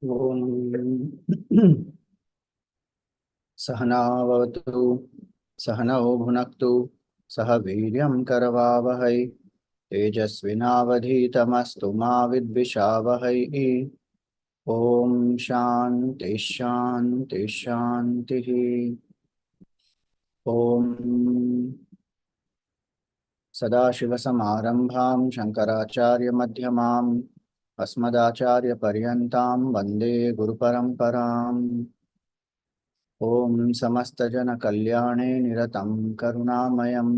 ॐ सहनावतु सहनौ भुनक्तु सह वीर्यं करवावहै तेजस्विनावधीतमस्तु मा विद्विषावहै। ॐ शान्ति शान्ति शान्तिः। ॐ सदाशिवसमारम्भां शङ्कराचार्यमध्यमाम् अस्मदाचार्यपर्यन्तां वन्दे गुरुपरम्पराम्। ॐ समस्तजनकल्याणे निरतं करुणामयं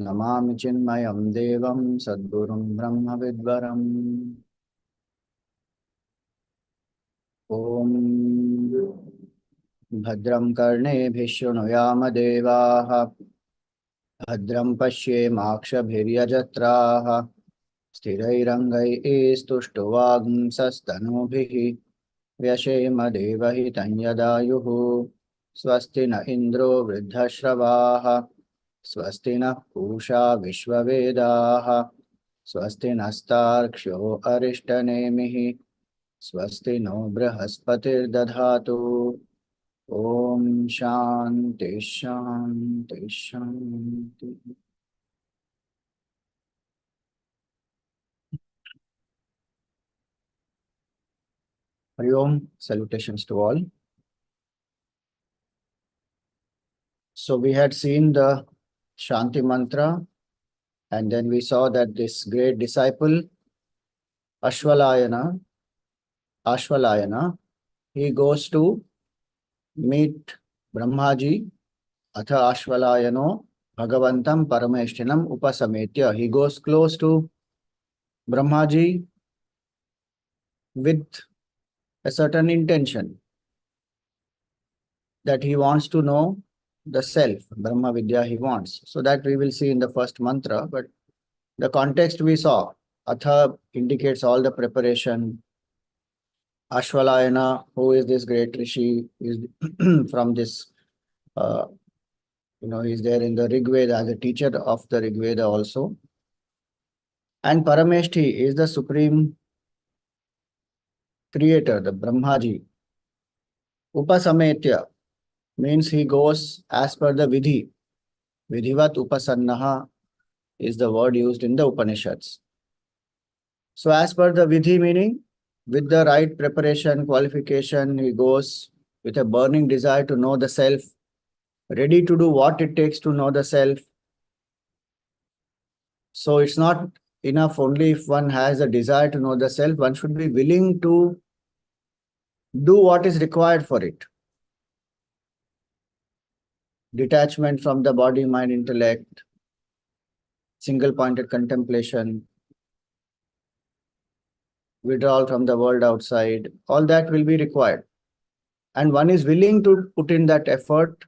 नमामि चिन्मयं देवं सद्गुरुं ब्रह्मविद्वरम्। ॐ भद्रं कर्णेभिः शृणुयाम देवाः भद्रं पश्येमाक्षभिर्यजत्राः स्थिरैरङ्गैस्तुष्टुवागुंसस्तनूभिः व्यशेम देवहितं यदायुः। स्वस्ति न इन्द्रो वृद्धश्रवाः स्वस्ति नः पूषा विश्ववेदाः स्वस्ति नस्तार्क्ष्यो अरिष्टनेमिः स्वस्ति no बृहस्पतिर्दधातु। Om Shanti Shanti Shanti. Hari Om, salutations to all. So we had seen the Shanti mantra, and then we saw that this great disciple, Aashvalayana, he goes to meet Brahmaji, Atha Aashvalayano, Bhagavantam Parameshtinam Upasametya. He goes close to Brahmaji with a certain intention that he wants to know the self, Brahma Vidya he wants. So that we will see in the first mantra, but the context we saw, Atha indicates all the preparation. Aashvalayana, who is this great Rishi, is from this, he's there in the Rig Veda as a teacher of the Rig Veda also. And Parameshti is the supreme creator, the Brahmaji. Upasametya means he goes as per the Vidhi. Vidhivat Upasannaha is the word used in the Upanishads. So as per the Vidhi meaning, with the right preparation, qualification, he goes with a burning desire to know the self, ready to do what it takes to know the self. So it's not enough only if one has a desire to know the self, one should be willing to do what is required for it. Detachment from the body, mind, intellect, single-pointed contemplation, withdrawal from the world outside, all that will be required. And one is willing to put in that effort,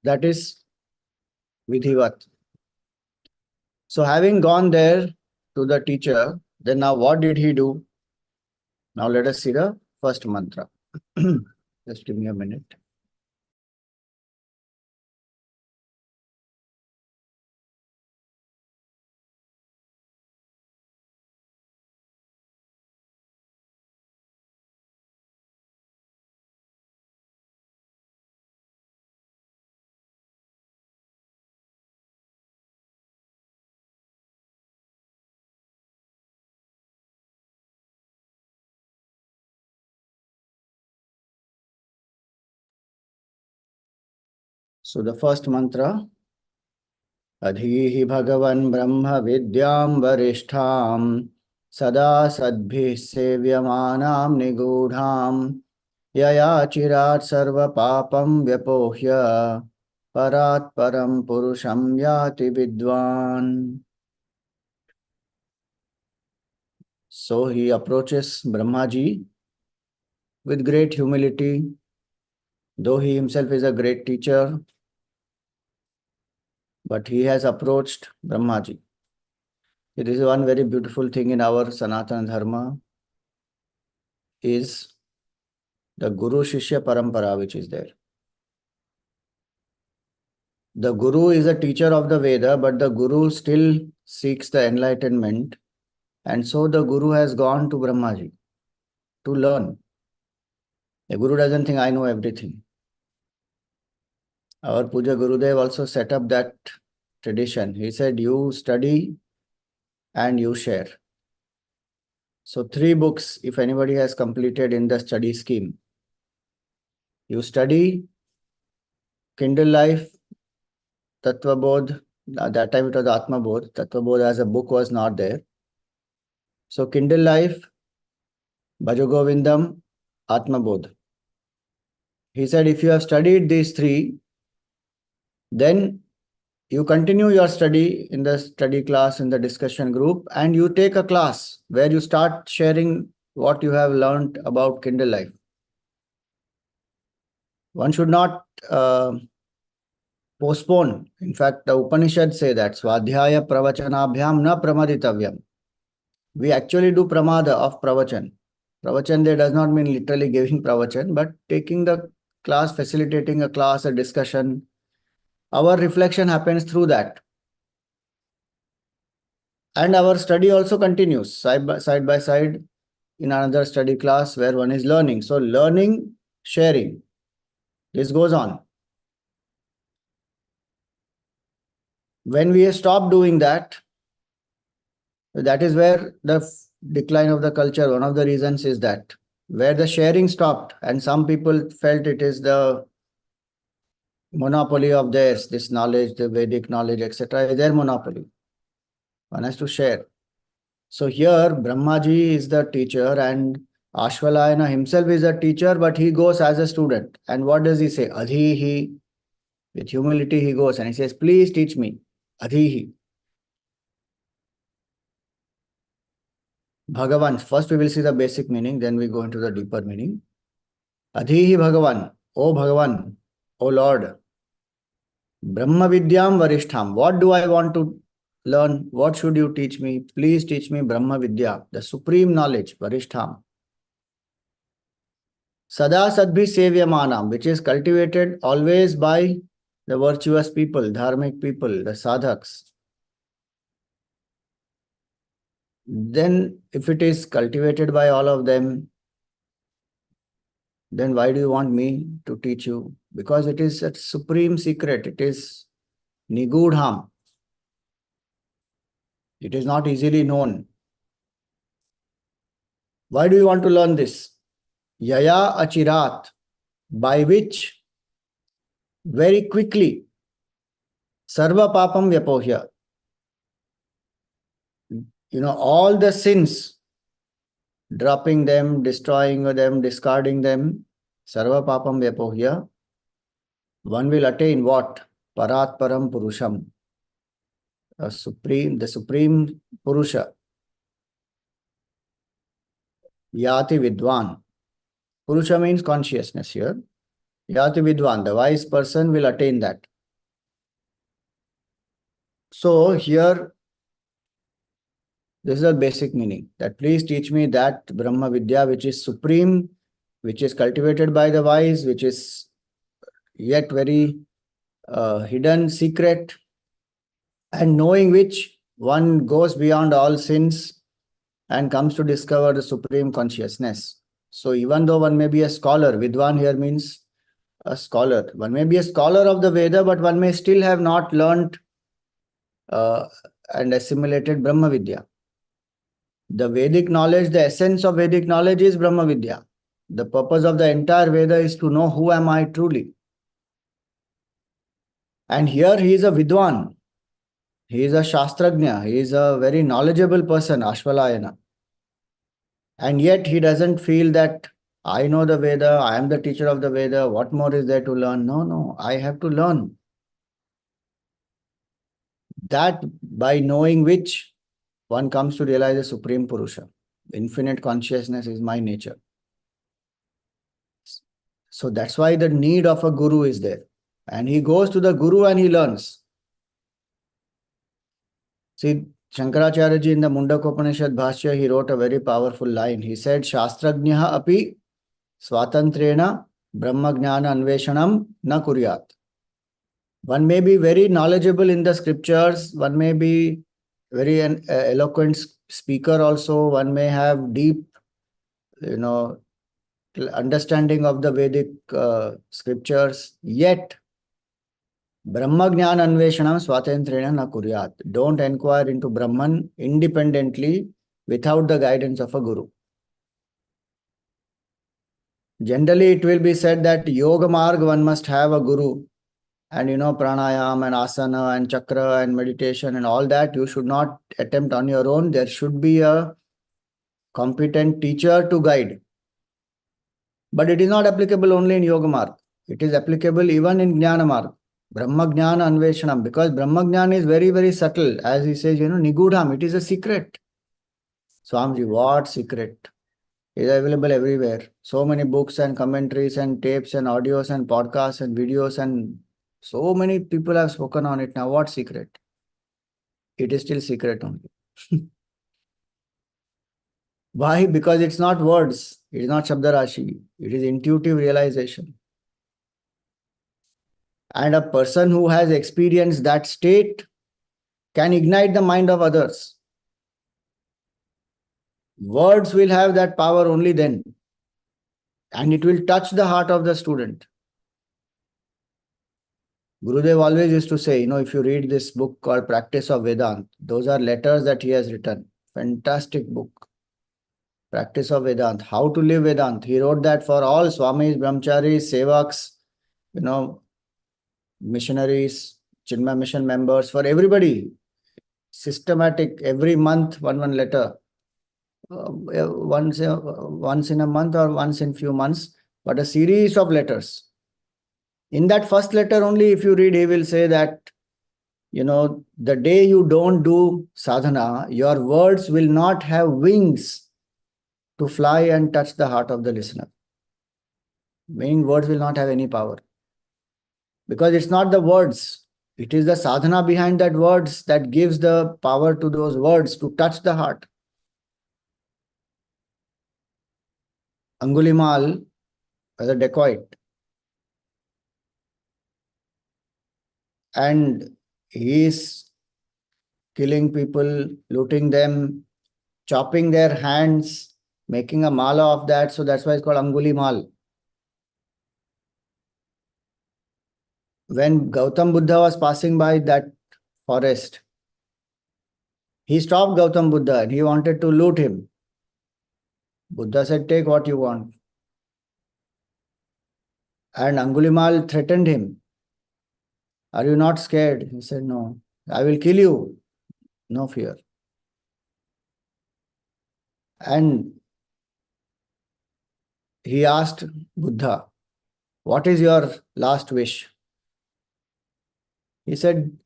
that is Vidhivat. So having gone there to the teacher, then now what did he do? Now let us see the first mantra. Just give me a minute. So the first mantra, Adhihi Bhagavan Brahma Vidyam Varishtham Sada Sadbhi Sevyamanam Nigudham Yaya Chirat Sarva Papam Vyapohya Parat Param Purusham Yati Vidwan. So he approaches Brahmaji with great humility, though he himself is a great teacher, but he has approached Brahmaji. It is one very beautiful thing in our Sanatana Dharma is the Guru Shishya Parampara which is there. The Guru is a teacher of the Veda, but the Guru still seeks the enlightenment, and so the Guru has gone to Brahmaji. to learn. A guru doesn't think I know everything. Our Puja Gurudev also set up that tradition. He said, you study and you share. So 3 books, if anybody has completed in the study scheme. You study, Kindle Life, Tattva Bodh. At that time it was Atma Bodh. Tattva Bodh as a book was not there. So Kindle Life, Bhajo Govindam, Atma Bodh. He said, if you have studied these 3, then you continue your study in the study class, in the discussion group, and you take a class where you start sharing what you have learned about Kindle Life. One should not postpone. In fact, the Upanishad say that Swadhyaya pravachanabhyam na pramaditavyam. We actually do pramada of pravachan. Pravachan there does not mean literally giving pravachan, but taking the class, facilitating a class, a discussion. Our reflection happens through that. And our study also continues side by side in another study class where one is learning. So learning, sharing, this goes on. When we stop doing that, that is where the decline of the culture, one of the reasons is that, where the sharing stopped and some people felt it is the monopoly of theirs, this knowledge, the Vedic knowledge, etc., is their monopoly. One has to share. So here, Brahmaji is the teacher and Aashvalayana himself is a teacher, but he goes as a student. And what does he say? Adhihi. With humility he goes and he says, please teach me. Adhihi. Bhagavan. First we will see the basic meaning, then we go into the deeper meaning. Adhihi Bhagavan. O Bhagavan. O Lord. Brahma Vidyam Varishtham. What do I want to learn? What should you teach me? Please teach me Brahma Vidya, the supreme knowledge, Varishtham. Sada Sadbhi Sevyamanam, which is cultivated always by the virtuous people, dharmic people, the sadhaks. Then, if it is cultivated by all of them, then why do you want me to teach you? Because it is a supreme secret. It is Nigudham. It is not easily known. Why do you want to learn this? Yaya Achirat, by which very quickly Sarva Papam Vyapohya. All the sins, dropping them, destroying them, discarding them, Sarva Papam Vyapohya, one will attain what? Parat Param Purusham. The Supreme Purusha. Yati Vidwan. Purusha means consciousness here. Yati Vidwan, the wise person will attain that. So here, this is the basic meaning, that please teach me that Brahma Vidya which is supreme, which is cultivated by the wise, which is yet very hidden, secret, and knowing which one goes beyond all sins and comes to discover the supreme consciousness. So even though one may be a scholar, Vidwan here means a scholar. One may be a scholar of the Veda, but one may still have not learnt and assimilated Brahma Vidya. The Vedic knowledge, the essence of Vedic knowledge is Brahma Vidya. The purpose of the entire Veda is to know who am I truly. And here he is a Vidwan. He is a Shastrajna. He is a very knowledgeable person, Aashvalayana. And yet he doesn't feel that I know the Veda, I am the teacher of the Veda, what more is there to learn? No, I have to learn. That by knowing which one comes to realize the Supreme Purusha. Infinite consciousness is my nature. So that's why the need of a guru is there. And he goes to the guru and he learns. See, Shankaracharya ji in the Mundaka Upanishad Bhashya, he wrote a very powerful line. He said, Shastrajnaha api swatantrena brahma jnana anveshanam na kuryat. One may be very knowledgeable in the scriptures, one may be very eloquent speaker also, one may have deep understanding of the Vedic scriptures, yet Brahmagnan Anveshanam Swatantrena na kuryat. Don't inquire into Brahman independently without the guidance of a guru. Generally, it will be said that Yoga Marg one must have a guru, and pranayam and asana and chakra and meditation and all that you should not attempt on your own. There should be a competent teacher to guide. But it is not applicable only in Yoga Marg. It is applicable even in Jnana Marg. Brahma Jnana Anveshanam. Because Brahma Jnana is very, very subtle. As he says, Nigudham. It is a secret. Swamiji, what secret? It is available everywhere. So many books and commentaries and tapes and audios and podcasts and videos, and so many people have spoken on it. Now, what secret? It is still secret only. Why? Because it's not words. It is not Shabdarashi. It is intuitive realization. And a person who has experienced that state can ignite the mind of others. Words will have that power only then. And it will touch the heart of the student. Gurudev always used to say, if you read this book called Practice of Vedanta, those are letters that he has written. Fantastic book. Practice of Vedanta. How to live Vedanta. He wrote that for all Swamis, Brahmacharis, Sevaks, missionaries, Chinmay mission members, for everybody. Systematic, every month, one letter. Once in a month or once in few months, but a series of letters. In that first letter only, if you read, he will say that, the day you don't do sadhana, your words will not have wings to fly and touch the heart of the listener. Meaning words will not have any power. Because it's not the words, it is the sadhana behind that words that gives the power to those words to touch the heart. Angulimal was a dacoit. And he is killing people, looting them, chopping their hands, making a mala of that. So that's why it's called Angulimal. When Gautam Buddha was passing by that forest, he stopped Gautam Buddha and he wanted to loot him. Buddha said, take what you want. And Angulimal threatened him. Are you not scared? He said, no. I will kill you. No fear. And he asked Buddha, what is your last wish? He said,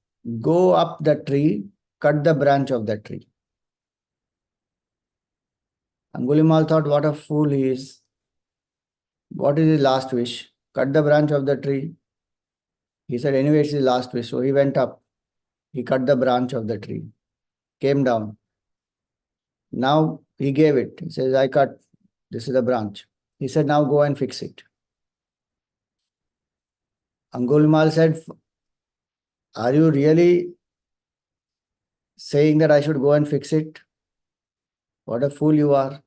go up the tree, cut the branch of the tree. Angulimal thought, what a fool he is. What is his last wish? Cut the branch of the tree. He said, anyway, it's his last wish. So he went up. He cut the branch of the tree. Came down. Now he gave it. He says, I cut. This is the branch. He said, now go and fix it. Angulimal said, are you really saying that I should go and fix it? What a fool you are.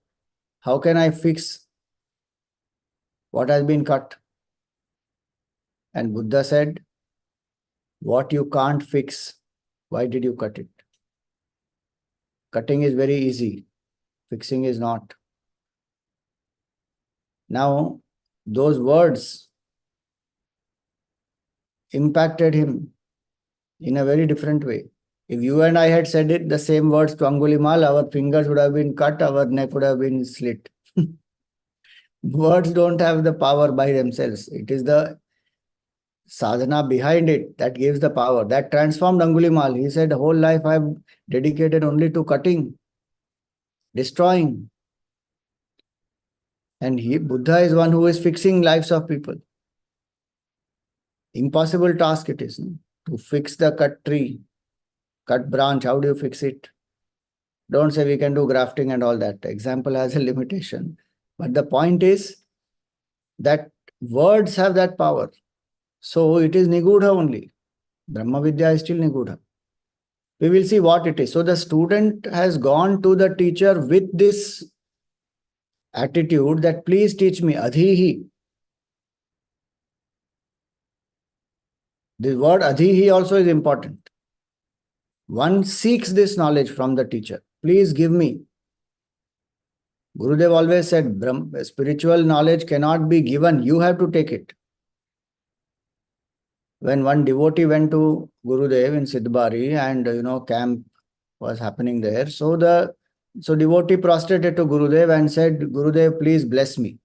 How can I fix what has been cut? And Buddha said, what you can't fix, why did you cut it? Cutting is very easy. Fixing is not. Now, those words impacted him in a very different way. If you and I had said it, the same words to Angulimal, our fingers would have been cut, our neck would have been slit. Words don't have the power by themselves. It is the sadhana behind it that gives the power. That transformed Angulimal. He said, whole life I have dedicated only to cutting, destroying. And Buddha is one who is fixing lives of people. Impossible task it is, no? To fix the cut tree, cut branch. How do you fix it? Don't say we can do grafting and all that. Example has a limitation. But the point is that words have that power. So it is Nigudha only. Brahma Vidya is still Nigudha. We will see what it is. So the student has gone to the teacher with this attitude that please teach me, adhihi. The word adhihi also is important. One seeks this knowledge from the teacher. Please give me. Gurudev always said, spiritual knowledge cannot be given. You have to take it. When one devotee went to Gurudev in Sidbari and camp was happening there, so devotee prostrated to Gurudev and said, Gurudev, please bless me.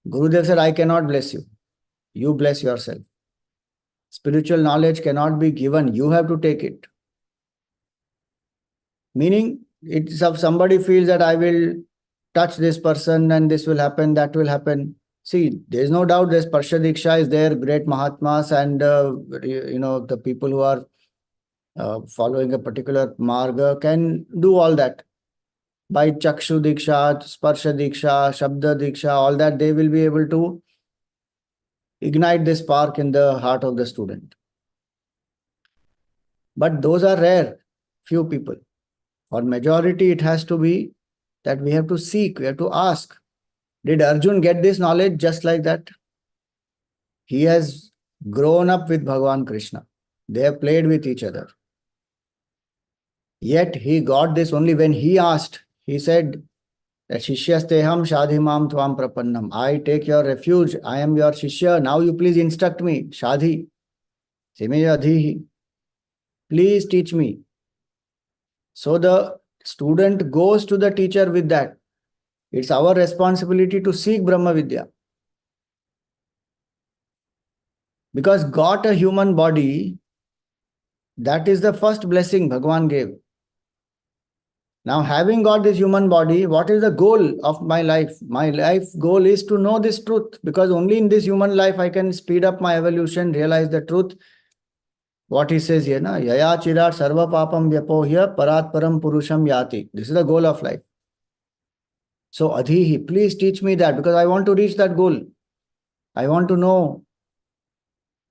Gurudev said, I cannot bless you. You bless yourself. Spiritual knowledge cannot be given. You have to take it. Meaning, it's if somebody feels that I will touch this person and this will happen, that will happen. See, there's no doubt there's Parsha Diksha is there, great Mahatmas and the people who are following a particular marga can do all that. By Chakshu Diksha, Sparsha Diksha, Shabda Diksha, all that, they will be able to ignite this spark in the heart of the student. But those are rare, few people. For majority, it has to be that we have to seek, we have to ask. Did Arjun get this knowledge just like that? He has grown up with Bhagavan Krishna. They have played with each other. Yet he got this only when he asked. He said that Shishyasteham Shadhimam Tvam Prapannam. I take your refuge. I am your Shishya. Now you please instruct me. Shadhi. Semeyadhihi. Please teach me. So the student goes to the teacher with that. It's our responsibility to seek Brahma Vidya. Because got a human body, that is the first blessing Bhagavan gave. Now, having got this human body, what is the goal of my life? My life goal is to know this truth, because only in this human life I can speed up my evolution, realize the truth. What he says here, Yaya Chirat Sarva Papam Vyapohya Parat Param Purusham Yati. This is the goal of life. So, Adhihi, please teach me that, because I want to reach that goal. I want to know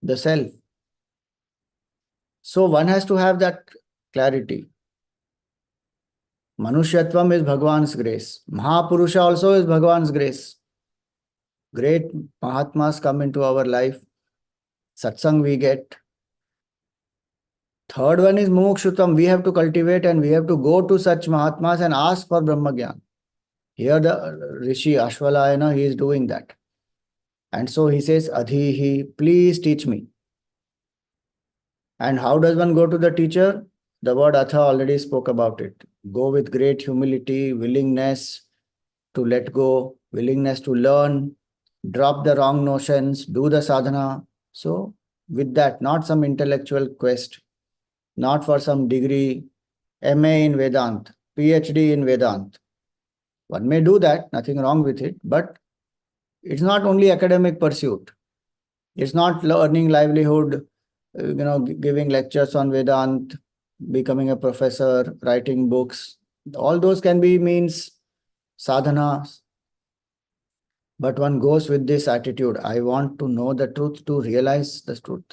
the self. So, one has to have that clarity. Manushyatvam is Bhagavan's grace. Mahapurusha also is Bhagavan's grace. Great Mahatmas come into our life. Satsang we get. Third one is Mukshutam. We have to cultivate and we have to go to such Mahatmas and ask for Brahma Gyan. Here the Rishi Aashvalayana, he is doing that. And so he says, Adhihi, please teach me. And how does one go to the teacher? The word Atha already spoke about it. Go with great humility, willingness to let go, willingness to learn, drop the wrong notions, do the sadhana. So, with that, not some intellectual quest, not for some degree, MA in Vedant, PhD in Vedant. One may do that, nothing wrong with it, but it's not only academic pursuit. It's not earning livelihood, giving lectures on Vedant, becoming a professor, writing books. All those can be means sadhana. But one goes with this attitude, I want to know the truth, to realize the truth.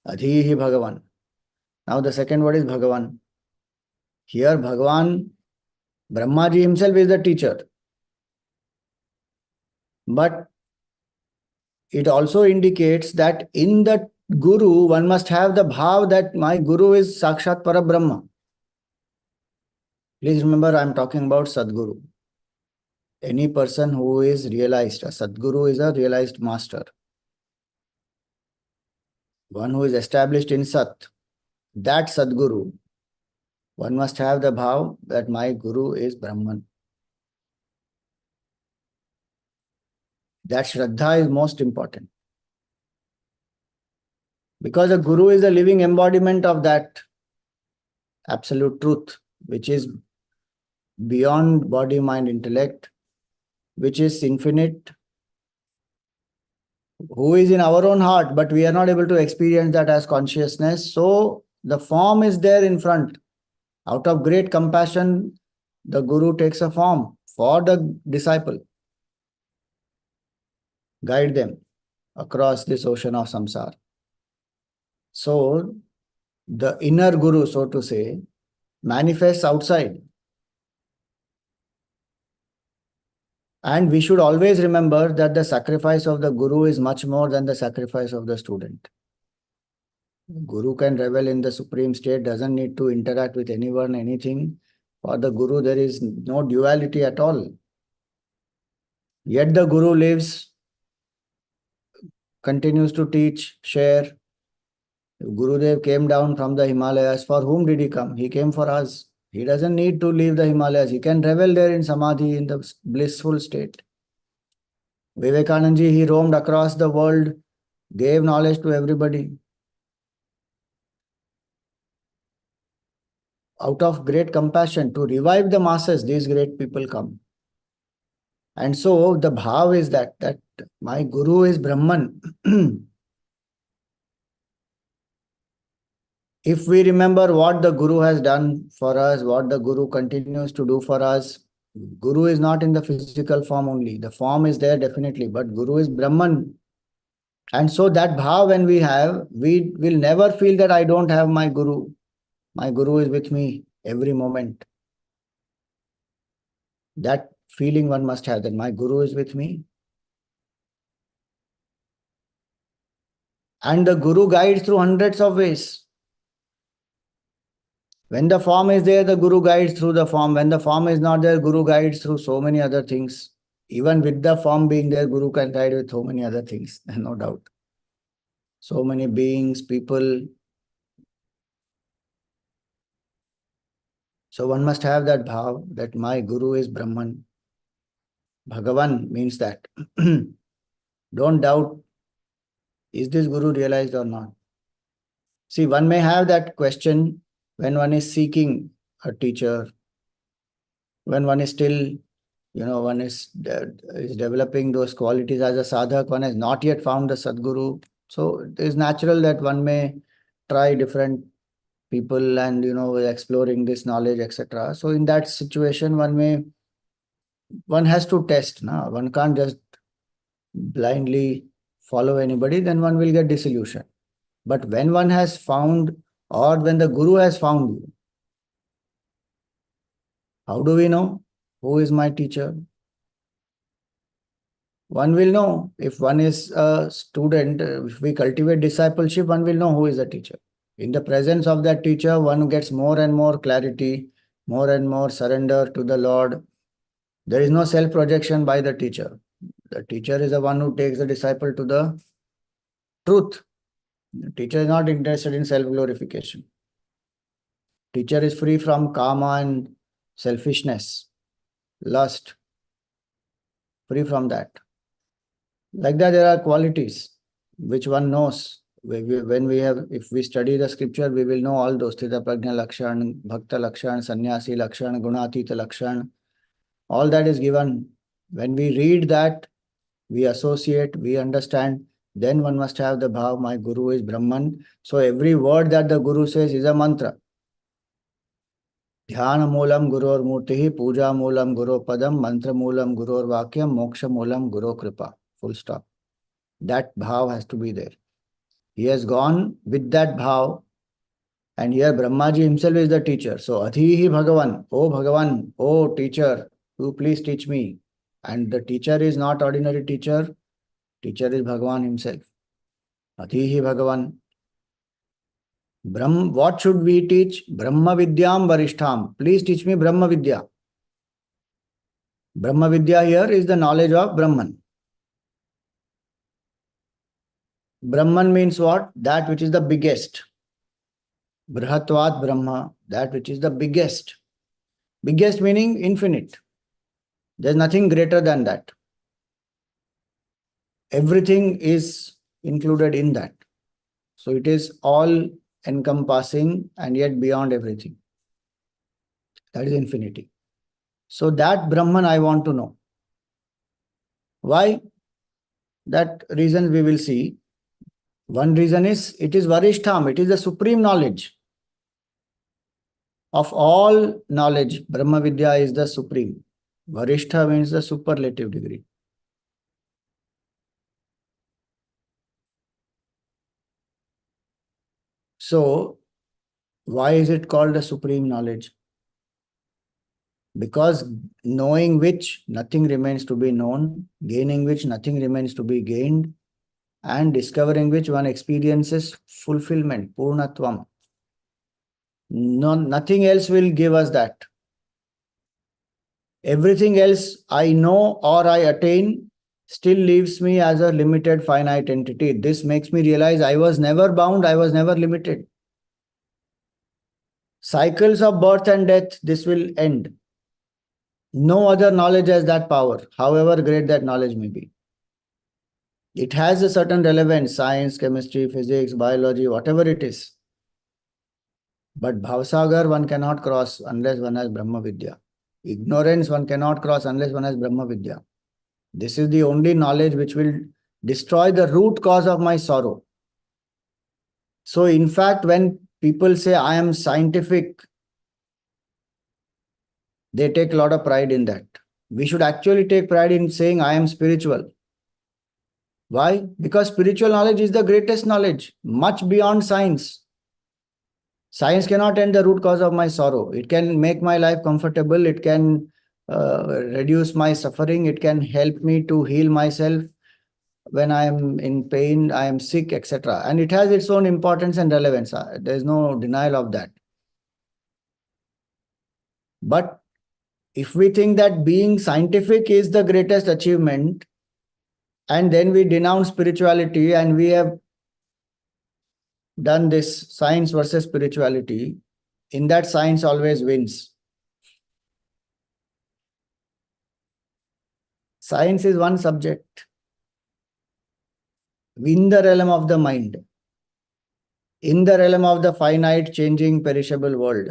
Adhihi Bhagavan. Now the second word is Bhagavan. Here Bhagavan, Brahmaji himself is the teacher. But it also indicates that in the Guru, one must have the bhav that my Guru is Sakshat Parabrahma. Please remember, I am talking about Sadguru. Any person who is realized, a Sadguru is a realized master. One who is established in Sat, that Sadguru, one must have the bhav that my Guru is Brahman. That Shraddha is most important. Because the Guru is a living embodiment of that absolute truth, which is beyond body, mind, intellect, which is infinite, who is in our own heart, but we are not able to experience that as consciousness. So the form is there in front. Out of great compassion, the Guru takes a form for the disciple. Guide them across this ocean of samsara. So the inner Guru, so to say, manifests outside. And we should always remember that the sacrifice of the guru is much more than the sacrifice of the student. Guru can revel in the supreme state, doesn't need to interact with anyone, anything. For the guru, there is no duality at all. Yet the guru lives, continues to teach, share. Gurudev came down from the Himalayas. For whom did he come? He came for us. He doesn't need to leave the Himalayas. He can revel there in samadhi, in the blissful state. Vivekananda ji, he roamed across the world, gave knowledge to everybody. Out of great compassion to revive the masses, these great people come. And so the bhav is that my guru is Brahman. If we remember what the guru has done for us, what the guru continues to do for us, guru is not in the physical form only. The form is there definitely, but guru is Brahman. And so that bhav when we have, we will never feel that I don't have my guru. My guru is with me every moment. That feeling one must have that my guru is with me. And the guru guides through hundreds of ways. When the form is there, the guru guides through the form. When the form is not there, guru guides through so many other things. Even with the form being there, guru can guide with so many other things, no doubt. So many beings, people. So one must have that bhav that my guru is Brahman. Bhagavan means that. Don't doubt, is this guru realized or not? See, one may have that question when one is seeking a teacher, when one is still, one is developing those qualities as a sadhak, one has not yet found the Sadguru. So it is natural that one may try different people and, exploring this knowledge, etc. So in that situation, one has to test. No? One can't just blindly follow anybody, then one will get disillusioned. But when one has found, or when the guru has found you, how do we know who is my teacher? One will know if one is a student, if we cultivate discipleship, one will know who is the teacher. In the presence of that teacher, one gets more and more clarity, more and more surrender to the Lord. There is no self-projection by the teacher. The teacher is the one who takes the disciple to the truth. The teacher is not interested in self-glorification. Teacher is free from karma and selfishness, lust, free from that. Like that, there are qualities which one knows. If we study the scripture, we will know all those. Sthita Prajna Lakshan, Bhakta Lakshan, Sannyasi Lakshan, Gunatita Lakshan. All that is given. When we read that, we associate, we understand, then one must have the bhav, my guru is Brahman. So every word that the guru says is a mantra. Dhyana moolam guror murtihi, puja moolam guru padam, mantra moolam guror vakyam, moksha moolam guru kripa. Full stop. That bhav has to be there. He has gone with that bhav, and here Brahmaji himself is the teacher. So Adhihi Bhagavan, oh teacher, you please teach me. And the teacher is not ordinary teacher is Bhagavan himself. Adhihi Bhagavan. What should we teach? Brahma Vidyam Varishtham. Please teach me Brahma Vidya. Brahma Vidya here is the knowledge of Brahman. Brahman means what? That which is the biggest. Brihatvat Brahma, that which is the biggest. Biggest meaning infinite. There's nothing greater than that. Everything is included in that. So it is all encompassing and yet beyond everything. That is infinity. So that Brahman I want to know. Why? That reason we will see. One reason is it is Varishtham, it is the supreme knowledge. Of all knowledge, Brahma Vidya is the supreme. Varishtha means the superlative degree. So, why is it called the supreme knowledge? Because knowing which nothing remains to be known, gaining which nothing remains to be gained, and discovering which one experiences fulfillment, purnatvam. No, nothing else will give us that. Everything else I know or I attain still leaves me as a limited finite entity. This makes me realize I was never bound, I was never limited. Cycles of birth and death, this will end. No other knowledge has that power, however great that knowledge may be. It has a certain relevance, science, chemistry, physics, biology, whatever it is. But Bhavsagar one cannot cross unless one has Brahma Vidya. Ignorance one cannot cross unless one has Brahma Vidya. This is the only knowledge which will destroy the root cause of my sorrow. So in fact, when people say I am scientific, they take a lot of pride in that. We should actually take pride in saying I am spiritual. Why? Because spiritual knowledge is the greatest knowledge, much beyond science. Science cannot end the root cause of my sorrow. It can make my life comfortable. It can reduce my suffering. It can help me to heal myself when I am in pain, I am sick, etc. And it has its own importance and relevance. There is no denial of that. But if we think that being scientific is the greatest achievement, and then we denounce spirituality and we have done this science versus spirituality, in that science always wins. Science is one subject in the realm of the mind, in the realm of the finite, changing, perishable world.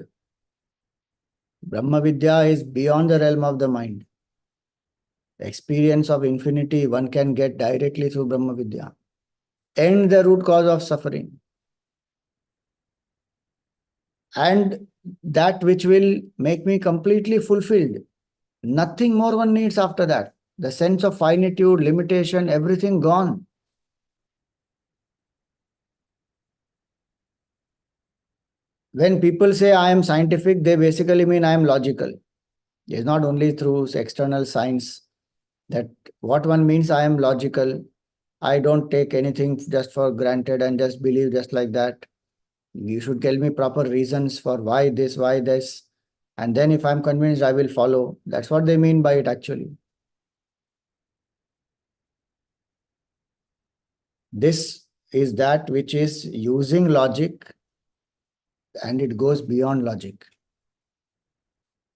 Brahma Vidya is beyond the realm of the mind. Experience of infinity one can get directly through Brahma Vidya. End the root cause of suffering. And that which will make me completely fulfilled. Nothing more one needs after that. The sense of finitude, limitation, everything gone. When people say I am scientific, they basically mean I am logical. It's not only through external science that what one means I am logical. I don't take anything just for granted and just believe just like that. You should tell me proper reasons for why this. And then if I'm convinced, I will follow. That's what they mean by it actually. This is that which is using logic and it goes beyond logic.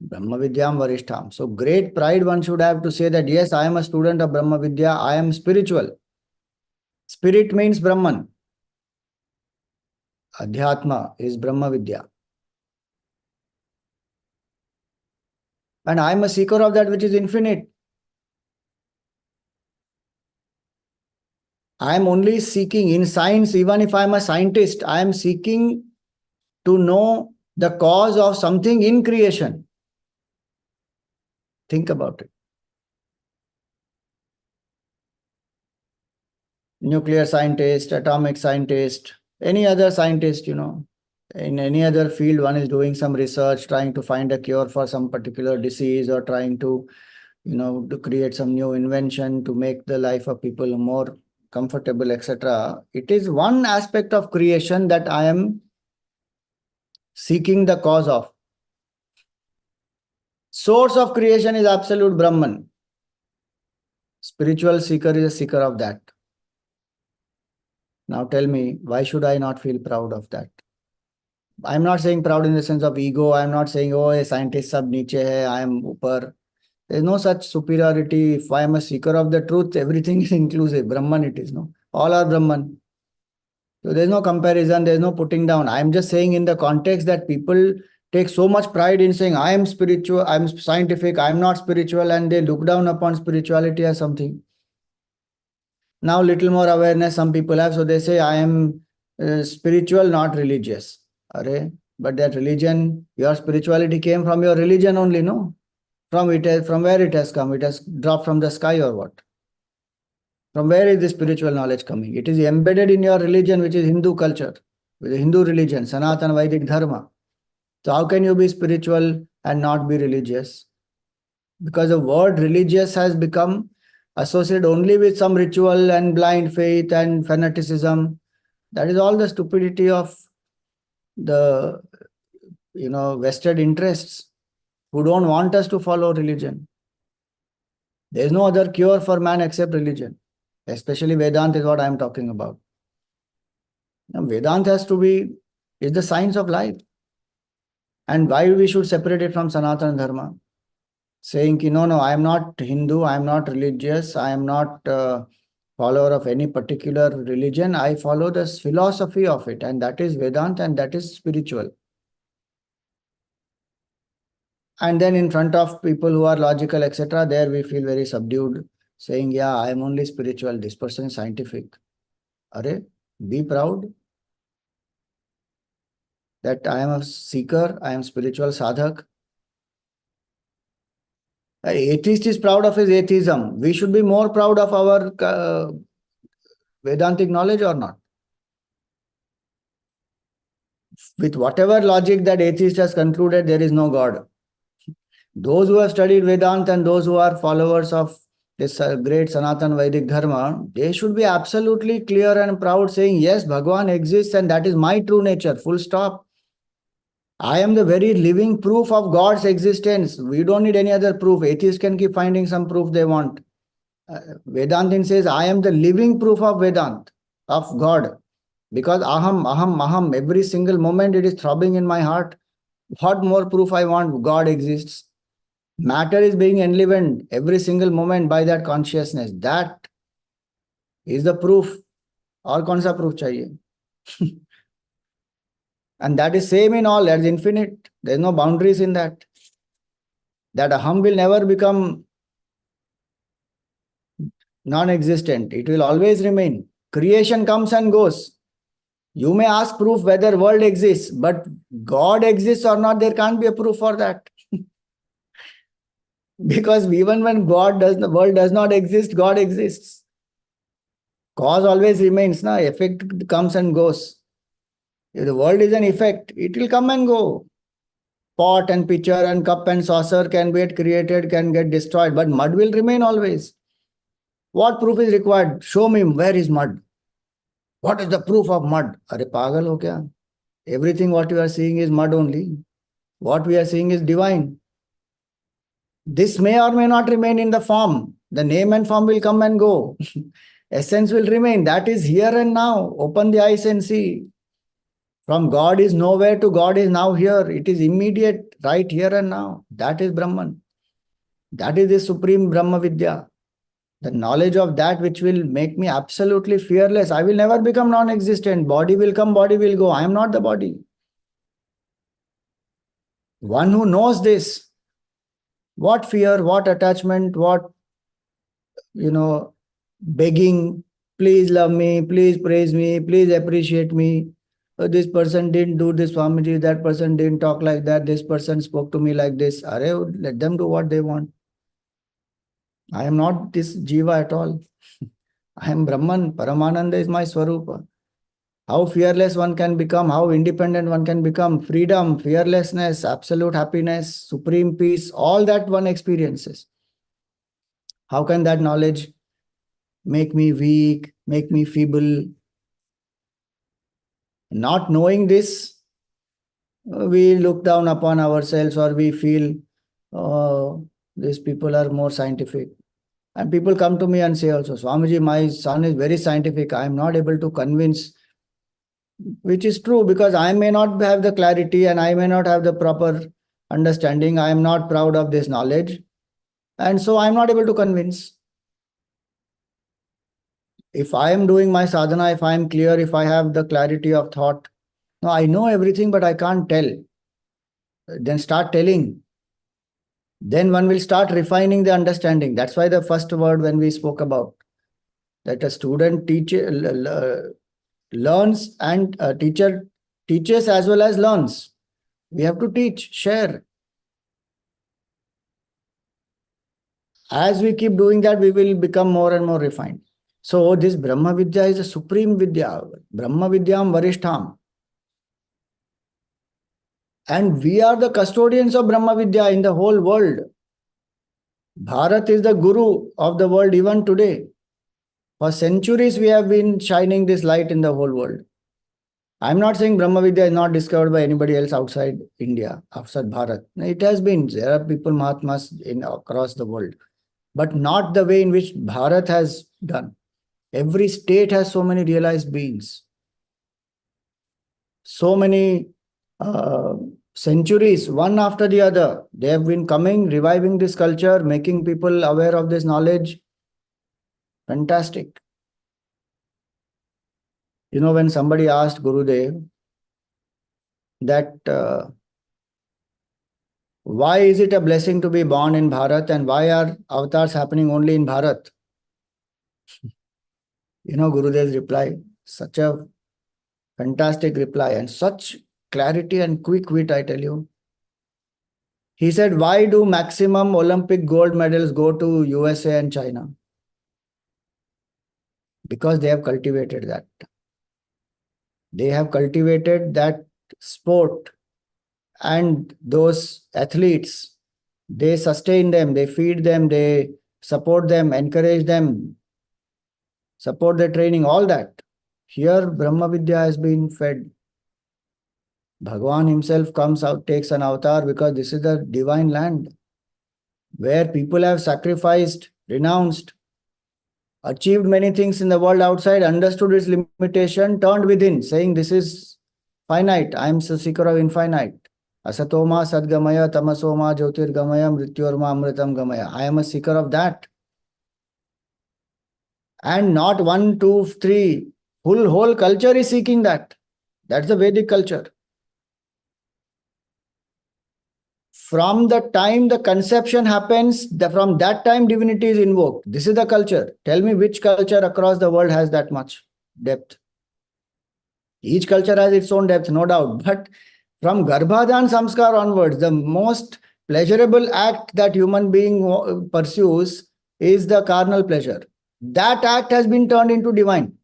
Brahma Vidyam Varishtham. So great pride one should have to say that yes, I am a student of Brahma Vidya, I am spiritual. Spirit means Brahman. Adhyatma is Brahma Vidya. And I am a seeker of that which is infinite. I am only seeking in science, even if I am a scientist, I am seeking to know the cause of something in creation. Think about it. Nuclear scientist, atomic scientist, any other scientist, in any other field, one is doing some research, trying to find a cure for some particular disease or trying to, to create some new invention to make the life of people more comfortable, etc. It is one aspect of creation that I am seeking the cause of. Source of creation is absolute Brahman. Spiritual seeker is a seeker of that. Now tell me, why should I not feel proud of that? I'm not saying proud in the sense of ego. I'm not saying, oh, a scientist sab niche hai, I am upar. There's no such superiority. If I am a seeker of the truth, everything is inclusive. Brahman it is, no? All are Brahman. So there's no comparison, there's no putting down. I'm just saying in the context that people take so much pride in saying, I am spiritual, I'm scientific, I'm not spiritual, and they look down upon spirituality as something. Now, little more awareness some people have, so they say, I am spiritual, not religious. But that religion, your spirituality came from your religion only, no? From where it has come? It has dropped from the sky or what? From where is the spiritual knowledge coming? It is embedded in your religion, which is Hindu culture, with the Hindu religion, Sanatana Vedic Dharma. So how can you be spiritual and not be religious? Because the word religious has become associated only with some ritual and blind faith and fanaticism. That is all the stupidity of the vested interests who don't want us to follow religion. There is no other cure for man except religion. Especially Vedanta is what I am talking about. Now, Vedanta has to be is the science of life. And why we should separate it from Sanatana Dharma? Saying, no, no, I am not Hindu, I am not religious, I am not follower of any particular religion. I follow the philosophy of it, and that is Vedanta, and that is spiritual. And then in front of people who are logical, etc., there we feel very subdued, saying, yeah, I am only spiritual, this person is scientific. Arre, be proud that I am a seeker, I am spiritual sadhak. An atheist is proud of his atheism. We should be more proud of our Vedantic knowledge or not? With whatever logic that atheist has concluded, there is no God. Those who have studied Vedanta and those who are followers of this great Sanatan Vedic Dharma, they should be absolutely clear and proud, saying, yes, Bhagwan exists and that is my true nature, full stop. I am the very living proof of God's existence. We don't need any other proof. Atheists can keep finding some proof they want. Vedantin says, I am the living proof of Vedant, of God. Because aham, aham, aham, every single moment it is throbbing in my heart. What more proof I want? God exists. Matter is being enlivened every single moment by that consciousness. That is the proof. और कौन सा proof चाहिए? And that is same in all. That's infinite. There is no boundaries in that. That aham will never become non-existent. It will always remain. Creation comes and goes. You may ask proof whether world exists, but God exists or not, there can't be a proof for that. Because even when the world does not exist, God exists. Cause always remains, na? Effect comes and goes. If the world is an effect, it will come and go. Pot and pitcher and cup and saucer can get created, can get destroyed, but mud will remain always. What proof is required? Show me where is mud. What is the proof of mud? Are pagal ho kya? Everything what you are seeing is mud only. What we are seeing is divine. This may or may not remain in the form. The name and form will come and go. Essence will remain. That is here and now. Open the eyes and see. From God is nowhere to God is now here. It is immediate, right here and now. That is Brahman. That is the supreme Brahma Vidya. The knowledge of that which will make me absolutely fearless. I will never become non-existent. Body will come, body will go. I am not the body. One who knows this, what fear, what attachment, what, begging, please love me, please praise me, please appreciate me. This person didn't do this, Swamiji, that person didn't talk like that, this person spoke to me like this. Let them do what they want. I am not this Jiva at all. I am Brahman. Paramananda is my Swarupa. How fearless one can become, how independent one can become, freedom, fearlessness, absolute happiness, supreme peace, all that one experiences. How can that knowledge make me weak, make me feeble? Not knowing this, we look down upon ourselves or we feel, oh, these people are more scientific. And people come to me and say also, Swamiji, my son is very scientific. I am not able to convince, which is true because I may not have the clarity and I may not have the proper understanding. I am not proud of this knowledge. And so I am not able to convince. If I am doing my sadhana, if I am clear, if I have the clarity of thought, no, I know everything, but I can't tell. Then start telling. Then one will start refining the understanding. That's why the first word when we spoke about that a student learns and a teacher teaches as well as learns. We have to teach, share. As we keep doing that, we will become more and more refined. So this Brahma Vidya is a supreme Vidya. Brahma Vidyam Varishtham. And we are the custodians of Brahma Vidya in the whole world. Bharat is the guru of the world even today. For centuries, we have been shining this light in the whole world. I'm not saying Brahma Vidya is not discovered by anybody else outside India, outside Bharat. It has been. There are people, Mahatmas, across the world, but not the way in which Bharat has done. Every state has so many realized beings. So many uh, centuries, one after the other, they have been coming, reviving this culture, making people aware of this knowledge. Fantastic. You know, when somebody asked Gurudev that why is it a blessing to be born in Bharat and why are avatars happening only in Bharat? You know, Gurudev's reply, such a fantastic reply and such clarity and quick wit, I tell you. He said, why do maximum Olympic gold medals go to USA and China? Because they have cultivated that. They have cultivated that sport, and those athletes, they sustain them, they feed them, they support them, encourage them, support their training, all that. Here, Brahma Vidya has been fed. Bhagwan himself comes out, takes an avatar because this is the divine land where people have sacrificed, renounced, achieved many things in the world outside, understood its limitation, turned within, saying, this is finite. I am the seeker of infinite. Asatoma sadgamaya tamasoma jyotirgamaya mrityorma amritam gamaya. I am a seeker of that. And not one, two, three. Whole culture is seeking that. That's the Vedic culture. From the time the conception happens, from that time divinity is invoked. This is the culture. Tell me which culture across the world has that much depth. Each culture has its own depth, no doubt. But from Garbhadhan Samskar onwards, the most pleasurable act that human being pursues is the carnal pleasure. That act has been turned into divine.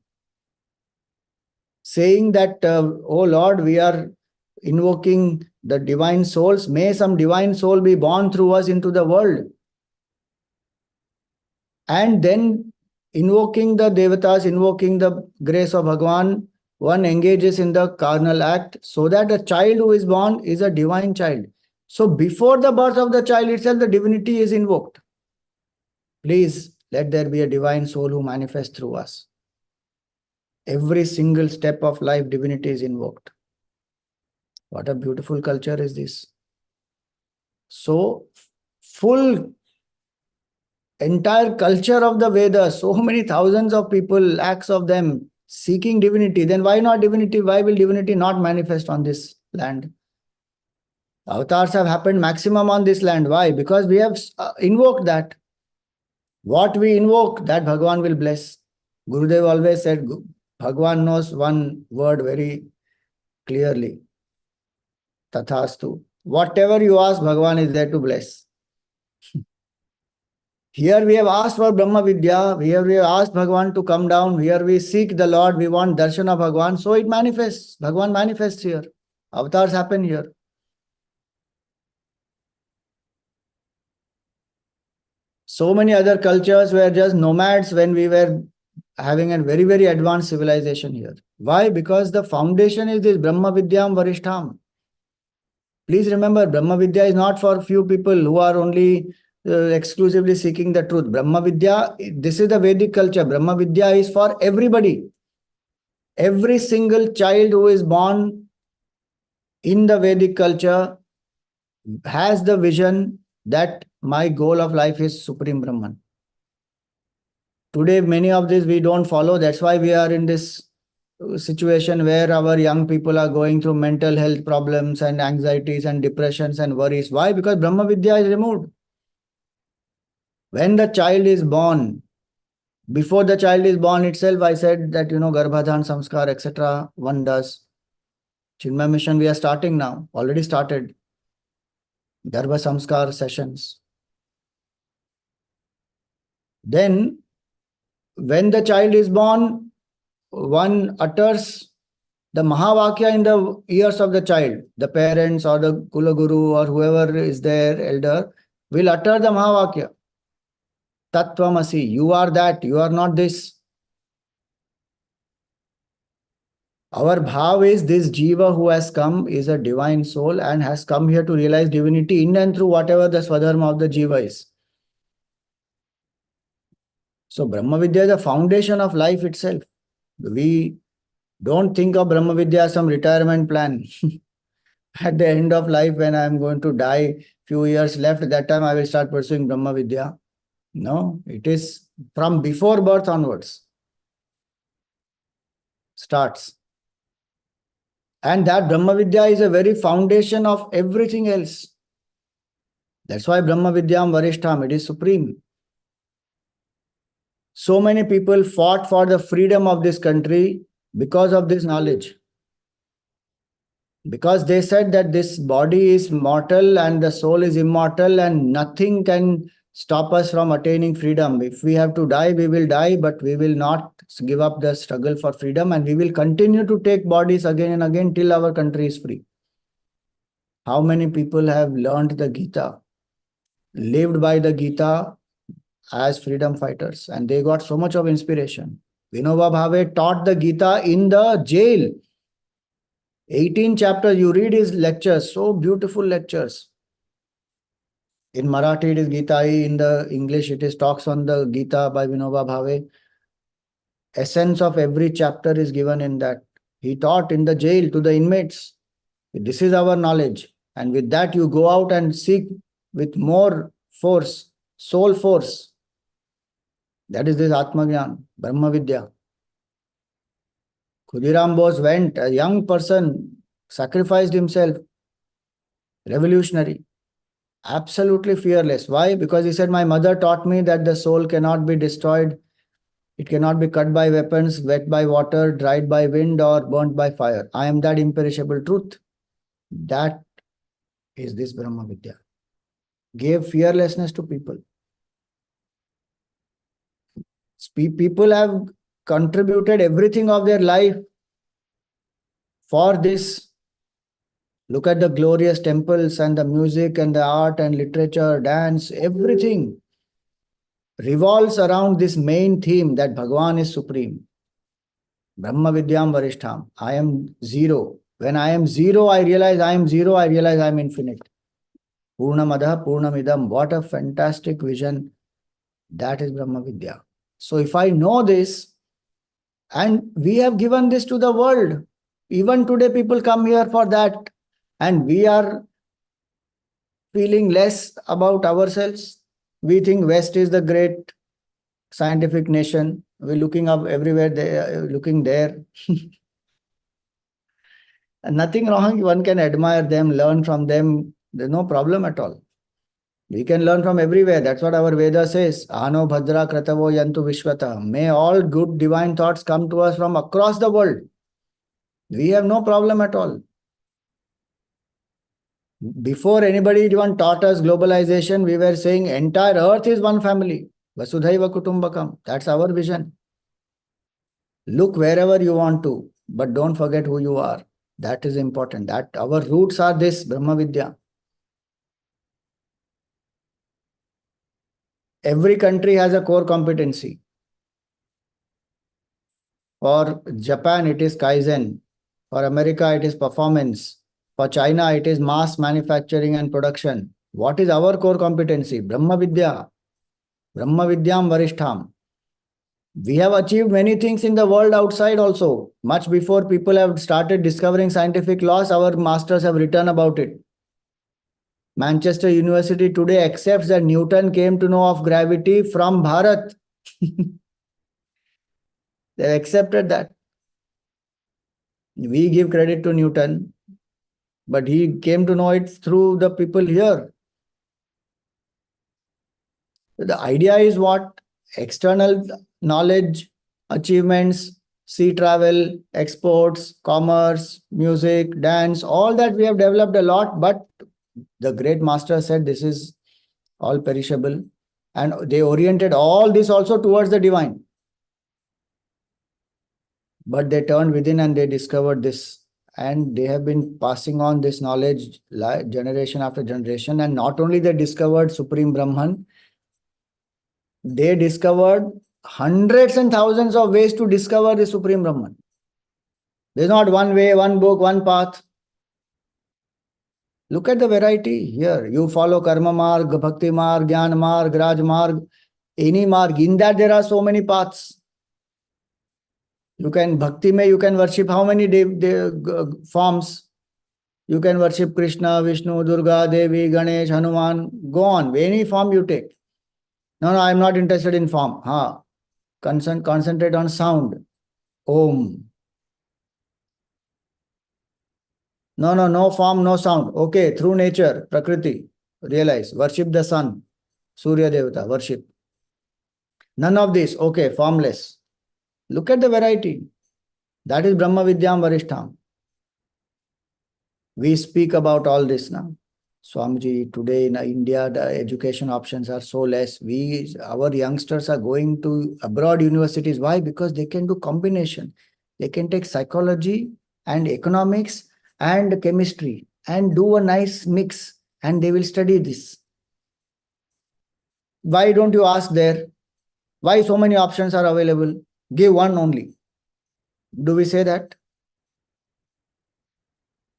Saying that, oh Lord, we are invoking the divine souls. May some divine soul be born through us into the world. And then invoking the devatas, invoking the grace of Bhagwan, one engages in the carnal act so that the child who is born is a divine child. So before the birth of the child itself, the divinity is invoked. Please let there be a divine soul who manifests through us. Every single step of life, divinity is invoked. What a beautiful culture is this. So, full entire culture of the Vedas, so many thousands of people, lakhs of them seeking divinity. Then why not divinity? Why will divinity not manifest on this land? Avatars have happened maximum on this land. Why? Because we have invoked that. What we invoke, that Bhagwan will bless. Gurudev always said, Bhagwan knows one word very clearly. Tathastu. Whatever you ask, Bhagwan is there to bless. Here we have asked for Brahma Vidya. Here we have asked Bhagwan to come down. Here we seek the Lord. We want darshan of Bhagwan. So it manifests. Bhagwan manifests here. Avatars happen here. So many other cultures were just nomads when we were having a very, very advanced civilization here. Why? Because the foundation is this Brahma Vidyam Varishtham. Please remember, Brahma Vidya is not for few people who are only exclusively seeking the truth. Brahma Vidya, this is the Vedic culture. Brahma Vidya is for everybody. Every single child who is born in the Vedic culture has the vision that my goal of life is Supreme Brahman. Today, many of this we don't follow. That's why we are in this situation where our young people are going through mental health problems and anxieties and depressions and worries. Why? Because Brahma Vidya is removed. When the child is born, before the child is born itself, I said that, Garbhadhan, Samskar, etc. one does. Chinmay Mission, we are starting now, already started. Garbha Samskar sessions. Then, when the child is born, one utters the Mahavakya in the ears of the child. The parents or the Kula Guru or whoever is there, elder, will utter the Mahavakya. Tattvamasi. You are that. You are not this. Our bhav is this jiva who has come is a divine soul and has come here to realize divinity in and through whatever the swadharma of the jiva is. So Brahma Vidya is the foundation of life itself. We don't think of Brahma Vidya as some retirement plan. At the end of life, when I am going to die, few years left, that time I will start pursuing Brahma Vidya. No, it is from before birth onwards. Starts. And that Brahma Vidya is a very foundation of everything else. That's why Brahma Vidyam Varishtham, it is supreme. So many people fought for the freedom of this country because of this knowledge. Because they said that this body is mortal and the soul is immortal and nothing can stop us from attaining freedom. If we have to die, we will die, but we will not give up the struggle for freedom and we will continue to take bodies again and again till our country is free. How many people have learned the Gita, lived by the Gita as freedom fighters, and they got so much of inspiration. Vinoba Bhave taught the Gita in the jail. 18 chapters, you read his lectures, so beautiful lectures. In Marathi, it is Gita. In the English, it is Talks on the Gita by Vinoba Bhave. Essence of every chapter is given in that. He taught in the jail to the inmates. This is our knowledge. And with that, you go out and seek with more force, soul force. That is this Atma Gyan, Brahma Vidya. Khudiram Bose went, a young person, sacrificed himself. Revolutionary. Absolutely fearless. Why? Because he said, my mother taught me that the soul cannot be destroyed. It cannot be cut by weapons, wet by water, dried by wind, or burnt by fire. I am that imperishable truth. That is this Brahma Vidya. Gave fearlessness to people. People have contributed everything of their life for this. Look at the glorious temples and the music and the art and literature, dance, everything revolves around this main theme that Bhagavan is supreme. Brahma Vidyam Varishtham. I am zero. When I am zero, I realize I am zero, I realize I am infinite. Purnamada Purnamidam. What a fantastic vision. That is Brahma Vidya. So if I know this, and we have given this to the world, even today people come here for that, and we are feeling less about ourselves. We think West is the great scientific nation. We're looking up everywhere, looking there. And nothing wrong. One can admire them, learn from them. There's no problem at all. We can learn from everywhere. That's what our Veda says. Ano Bhadra Kratavo Yantu Vishwata. May all good divine thoughts come to us from across the world. We have no problem at all. Before anybody even taught us globalization, we were saying entire earth is one family. Vasudhaiva Kutumbakam. That's our vision. Look wherever you want to, but don't forget who you are. That is important. That our roots are this Brahma Vidya. Every country has a core competency. For Japan, it is Kaizen. For America, it is performance. For China, it is mass manufacturing and production. What is our core competency? Brahma Vidya. Brahma Vidyam Varishtham. We have achieved many things in the world outside also. Much before people have started discovering scientific laws, our masters have written about it. Manchester University today accepts that Newton came to know of gravity from Bharat. They accepted that. We give credit to Newton, but he came to know it through the people here. The idea is what? External knowledge, achievements, sea travel, exports, commerce, music, dance, all that we have developed a lot, but the great master said this is all perishable, and they oriented all this also towards the divine. But they turned within and they discovered this, and they have been passing on this knowledge generation after generation. And not only they discovered Supreme Brahman, They discovered hundreds and thousands of ways to discover the Supreme Brahman. There's not one way, one book, one path. Look at the variety here. You follow Karma Marg, Bhakti Marg, Jnana Marg, Raj Marg, any Marg. In that there are so many paths. You can, Bhakti mein, you can worship how many forms? You can worship Krishna, Vishnu, Durga, Devi, Ganesh, Hanuman. Go on, any form you take. No, I'm not interested in form. Concentrate on sound. Om. No form, no sound. Okay, through nature, Prakriti. Realize, worship the sun, Surya Devata, worship. None of this. Okay, formless. Look at the variety. That is Brahma Vidyam Varishtham. We speak about all this now. Swamiji, today in India, the education options are so less. Our youngsters are going to abroad universities. Why? Because they can do combination. They can take psychology and economics and chemistry and do a nice mix, and they will study this. Why don't you ask there? Why so many options are available? Give one only. Do we say that?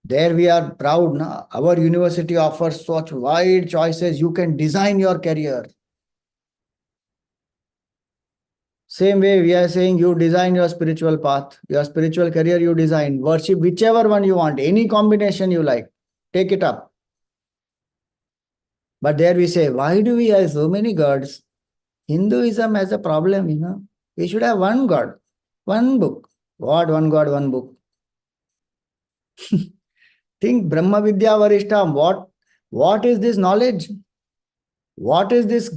There we are proud. Na? Our university offers such wide choices. You can design your career. Same way we are saying you design your spiritual path, your spiritual career you design. Worship whichever one you want, any combination you like. Take it up. But there we say, why do we have so many gods? Hinduism has a problem, We should have one God, one book. What one God, one book? Think Brahma Vidya Varishtham. What is this knowledge? What is this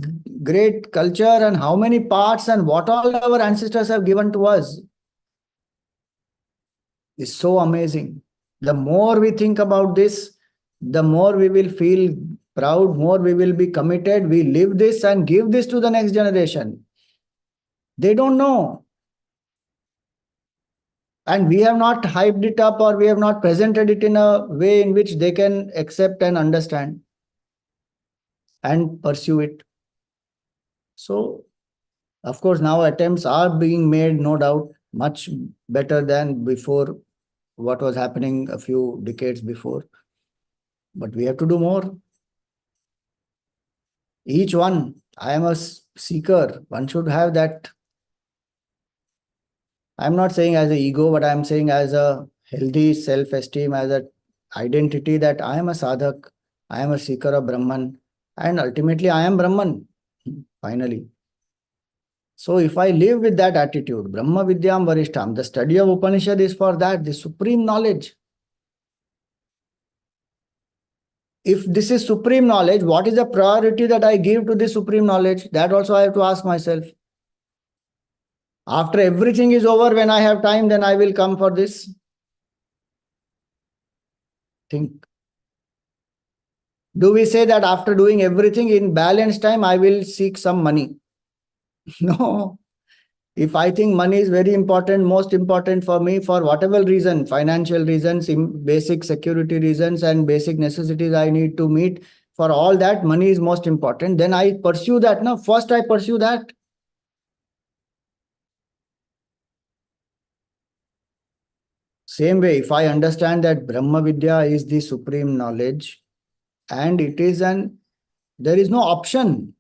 great culture and how many parts and what all our ancestors have given to us? It's so amazing. The more we think about this, the more we will feel proud, more we will be committed. We live this and give this to the next generation. They don't know. And we have not hyped it up or we have not presented it in a way in which they can accept and understand and pursue it. So, of course, now attempts are being made, no doubt, much better than before what was happening a few decades before. But we have to do more. Each one, I am a seeker. One should have that. I'm not saying as an ego, but I'm saying as a healthy self-esteem, as an identity that I am a sadhak, I am a seeker of Brahman, and ultimately I am Brahman, finally. So if I live with that attitude, Brahma Vidyam Varishtham, the study of Upanishad is for that, the supreme knowledge. If this is supreme knowledge, what is the priority that I give to this supreme knowledge? That also I have to ask myself. After everything is over, when I have time, then I will come for this. Think. Do we say that after doing everything in balanced time, I will seek some money? No. If I think money is very important, most important for me, for whatever reason, financial reasons, basic security reasons, and basic necessities I need to meet, for all that, money is most important. Then I pursue that. No, first I pursue that. Same way, if I understand that Brahma Vidya is the supreme knowledge, and it is there is no option.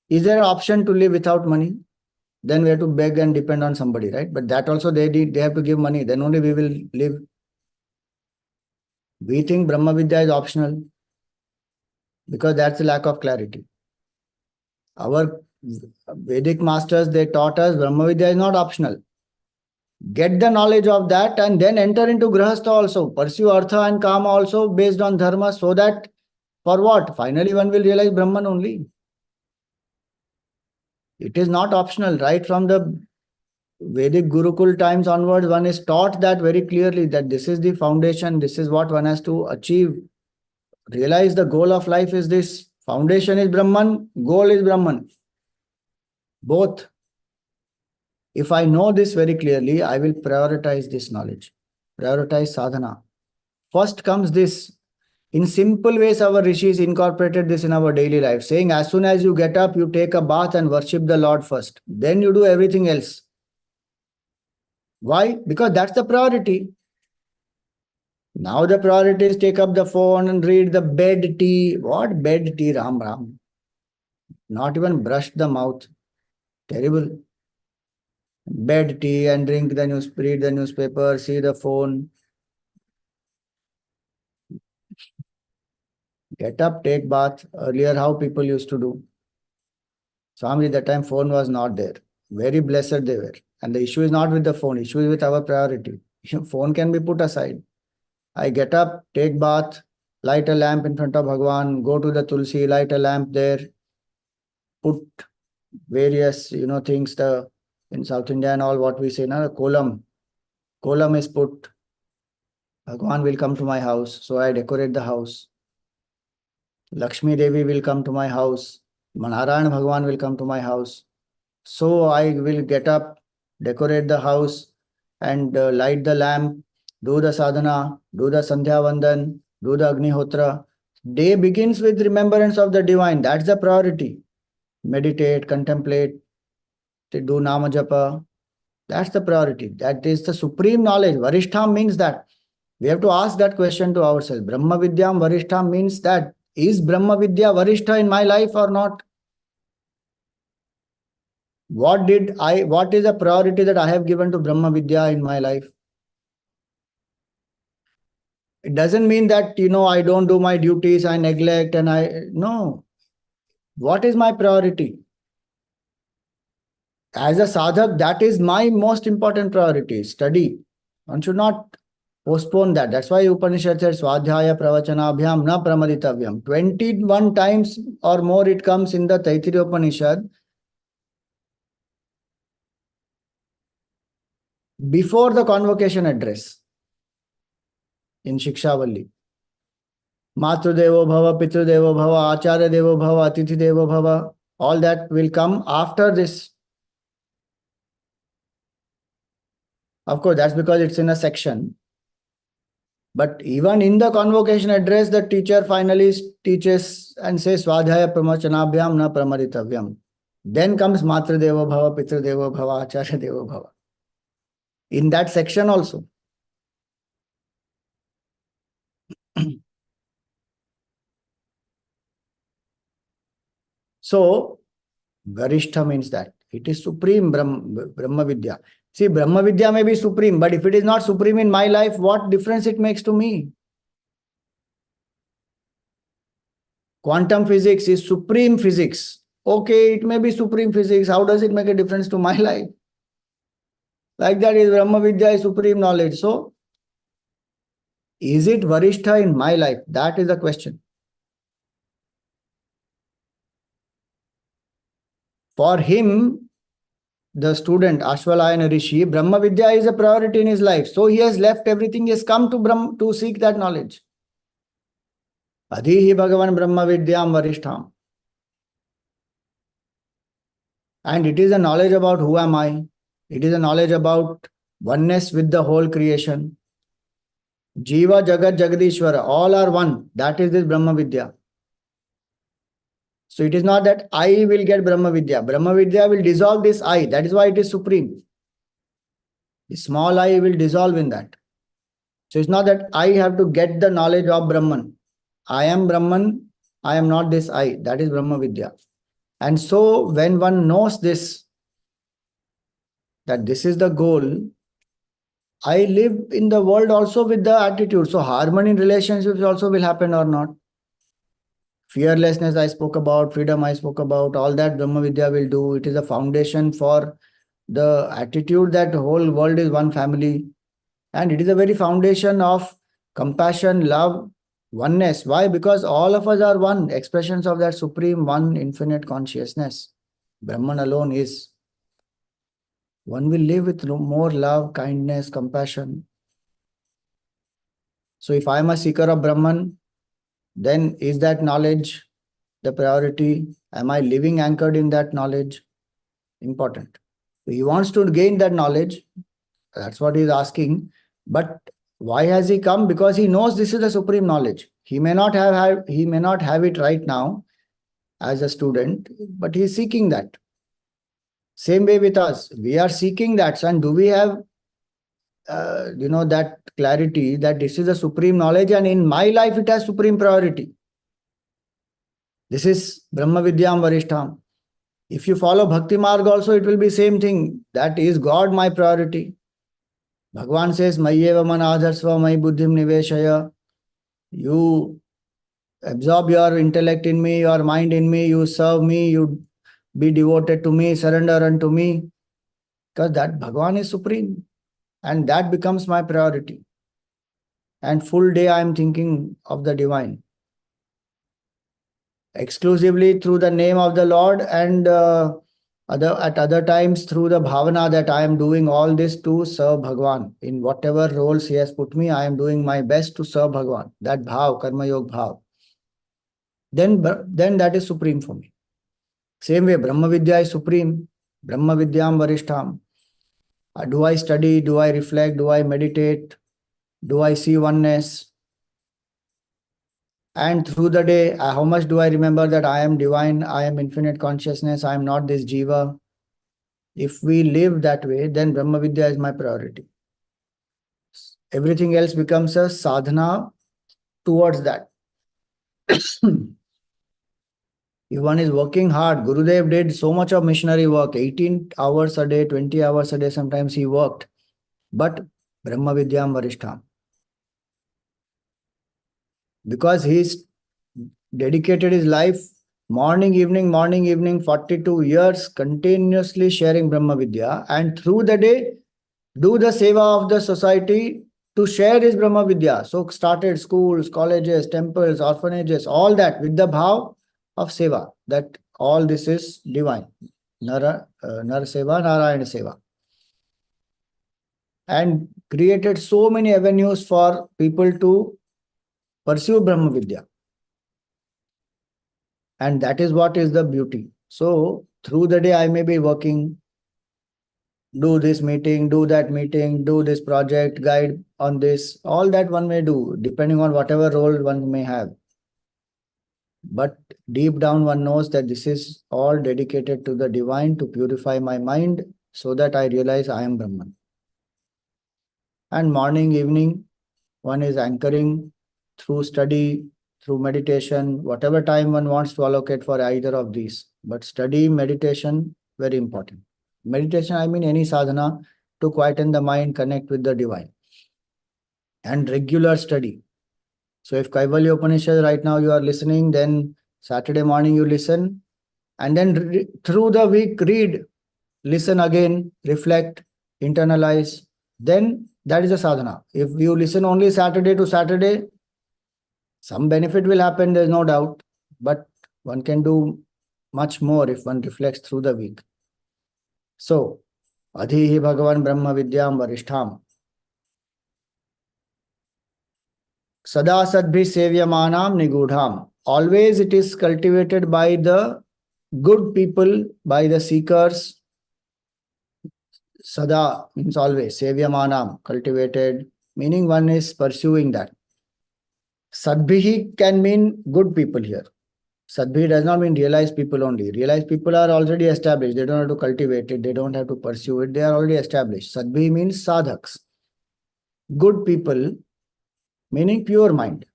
Is there an option to live without money? Then we have to beg and depend on somebody, right? But that also they have to give money. Then only we will live. We think Brahma Vidya is optional because that's a lack of clarity. Our Vedic masters, they taught us Brahma Vidya is not optional. Get the knowledge of that and then enter into Grahastha also. Pursue Artha and Kama also based on Dharma, so that for what? Finally one will realize Brahman only. It is not optional. Right from the Vedic Gurukul times onwards, one is taught that very clearly that this is the foundation, this is what one has to achieve. Realize the goal of life is this. Foundation is Brahman, goal is Brahman. Both. If I know this very clearly, I will prioritize this knowledge. Prioritize sadhana. First comes this. In simple ways, our rishis incorporated this in our daily life, saying as soon as you get up, you take a bath and worship the Lord first. Then you do everything else. Why? Because that's the priority. Now the priority is take up the phone and read the bed tea. What bed tea, Ram Ram? Not even brush the mouth. Terrible. Bed tea and drink the news, read the newspaper, see the phone. Get up, take bath. Earlier, how people used to do. Swami, that time phone was not there. Very blessed they were. And the issue is not with the phone, issue is with our priority. Phone can be put aside. I get up, take bath, light a lamp in front of Bhagwan, go to the Tulsi, light a lamp there, put various, things, in South India and all what we say now, kolam. Kolam is put. Bhagwan will come to my house, so I decorate the house. Lakshmi Devi will come to my house. Narayan Bhagwan will come to my house. So I will get up, decorate the house and light the lamp, do the sadhana, do the Sandhya Vandan, do the Agnihotra. Day begins with remembrance of the divine. That's the priority. Meditate, contemplate, do Nama Japa. That's the priority. That is the supreme knowledge. Varishtham means that. We have to ask that question to ourselves. Brahma Vidyam Varishtham means that. Is Brahma Vidya Varishtha in my life or not? What is the priority that I have given to Brahma Vidya in my life? It doesn't mean that, I don't do my duties, I neglect no. What is my priority? As a sadhak, that is my most important priority, study. One should not postpone that. That's why Upanishad says, Swadhyaya pravachanabhyam na pramaditavyam. 21 times or more it comes in the Taittiriya Upanishad. Before the convocation address in Shikshavalli. Matrudevo Bhava, Pitrudevo Bhava, Acharya Devo Bhava, Atithi Devo Bhava. All that will come after this. Of course, that's because it's in a section. But even in the convocation address, the teacher finally teaches and says, Swadhyaya Pramachanabhyam na pramaditavyam. Then comes Matrudevo Bhava, Pitrudevo Bhava, Acharya Devo Bhava. In that section also. So, Varishtha means that. It is supreme Brahma Vidya. See, Brahma Vidya may be supreme, but if it is not supreme in my life, what difference it makes to me? Quantum physics is supreme physics. Okay, it may be supreme physics. How does it make a difference to my life? Like that is Brahma Vidya is supreme knowledge. So, is it Varishtha in my life? That is the question. For him, the student, Aashvalayana Rishi, Brahma Vidya is a priority in his life. So he has left everything, he has come to seek that knowledge. Adhihi Bhagavan Brahma Vidyam Varishtham. And it is a knowledge about who am I. It is a knowledge about oneness with the whole creation. Jiva, Jagat, Jagadishwara, all are one. That is this Brahma Vidya. So it is not that I will get Brahma Vidya. Brahma Vidya will dissolve this I. That is why it is supreme. The small I will dissolve in that. So it's not that I have to get the knowledge of Brahman. I am Brahman. I am not this I. That is Brahma Vidya. And so when one knows this, that this is the goal, I live in the world also with the attitude. So harmony in relationships also will happen or not. Fearlessness I spoke about, freedom I spoke about, all that Brahma Vidya will do. It is a foundation for the attitude that the whole world is one family. And it is a very foundation of compassion, love, oneness. Why? Because all of us are one, expressions of that supreme one infinite consciousness. Brahman alone is. One will live with more love, kindness, compassion. So if I am a seeker of Brahman, then is that knowledge the priority? Am I living anchored in that knowledge? Important. He wants to gain that knowledge. That's what he's asking. But Why has he come? Because he knows this is the supreme knowledge. He may not have it right now as a student, but he is seeking that. Same way with us, we are seeking that. And do we have that clarity that this is a supreme knowledge, and in my life it has supreme priority? This is Brahma Vidyam Varishtham. If you follow Bhakti Marg also, it will be same thing. That is God my priority. Bhagwan says, Mayyeva man adharsva mai buddhim niveshaya. You absorb your intellect in me, your mind in me, you serve me, you be devoted to me, surrender unto me. Because that Bhagwan is supreme. And that becomes my priority. And full day I am thinking of the divine. Exclusively through the name of the Lord, and at other times through the bhavana that I am doing all this to serve Bhagwan. In whatever roles he has put me, I am doing my best to serve Bhagwan. That bhav, karma yog bhav. Then that is supreme for me. Same way, Brahma Vidya is supreme. Brahma Vidyam Varishtham. Do I study? Do I reflect? Do I meditate? Do I see oneness? And through the day, how much do I remember that I am divine, I am infinite consciousness, I am not this jiva? If we live that way, then Brahma Vidya is my priority. Everything else becomes a sadhana towards that. If one is working hard, Gurudev did so much of missionary work, 18 hours a day, 20 hours a day, sometimes he worked. But Brahma Vidyam Varishtham. Because he's dedicated his life morning, evening, 42 years continuously sharing Brahma Vidya, and through the day do the seva of the society to share his Brahma Vidya. So started schools, colleges, temples, orphanages, all that with the bhav of seva, that all this is divine. Nar Seva, Narayana Seva. And created so many avenues for people to pursue Brahma Vidya. And that is what is the beauty. So through the day I may be working, do this meeting, do that meeting, do this project, guide on this, all that one may do, depending on whatever role one may have. But deep down one knows that this is all dedicated to the divine, to purify my mind so that I realize I am Brahman. And morning, evening, one is anchoring through study, through meditation, whatever time one wants to allocate for either of these. But study, meditation, very important. Meditation, I mean any sadhana to quieten the mind, connect with the divine. And regular study. So if Kaivalya Upanishad right now you are listening, then Saturday morning you listen, and then through the week read, listen again, reflect, internalize. Then that is a sadhana. If you listen only Saturday to Saturday, some benefit will happen, there is no doubt. But one can do much more if one reflects through the week. So, Adhihi Bhagavan Brahma Vidyam Varishtham. Sada Sadbhi Sevyamanam Nigudham. Always it is cultivated by the good people, by the seekers. Sada means always. Sevyamanam, cultivated, meaning one is pursuing that. Sadbhihi can mean good people here. Sadbhi does not mean realized people only. Realized people are already established. They don't have to cultivate it. They don't have to pursue it. They are already established. Sadbhi means sadhaks. Good people, meaning pure mind.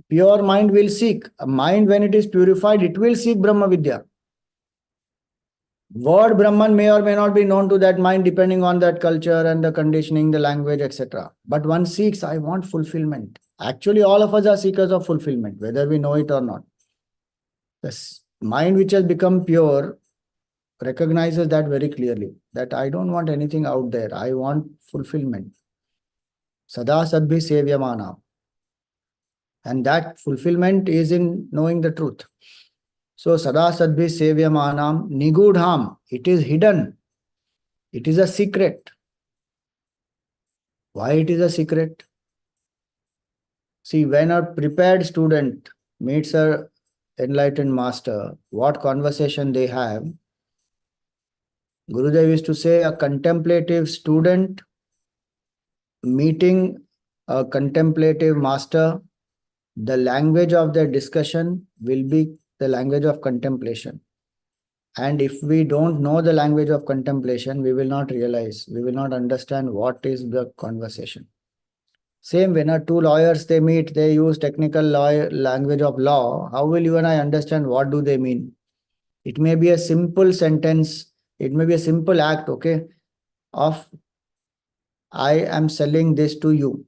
Pure mind will seek. A mind, when it is purified, it will seek Brahma Vidya. Word Brahman may or may not be known to that mind depending on that culture and the conditioning, the language, etc. But one seeks, I want fulfillment. Actually, all of us are seekers of fulfillment, whether we know it or not. The mind which has become pure recognizes that very clearly, that I don't want anything out there. I want fulfillment. Sada Sadbhi Sevyamana. And that fulfillment is in knowing the truth. So Sada Sadbhi Sevyamanam Nigudham. It is hidden. It is a secret. Why it is a secret? See, when a prepared student meets a enlightened master, what conversation they have. Gurudev used to say, a contemplative student meeting a contemplative master, the language of their discussion will be the language of contemplation. And if we don't know the language of contemplation, we will not realize, we will not understand what is the conversation. Same when two lawyers they meet, they use technical language of law. How will you and I understand what do they mean? It may be a simple sentence, it may be a simple act, okay, of I am selling this to you.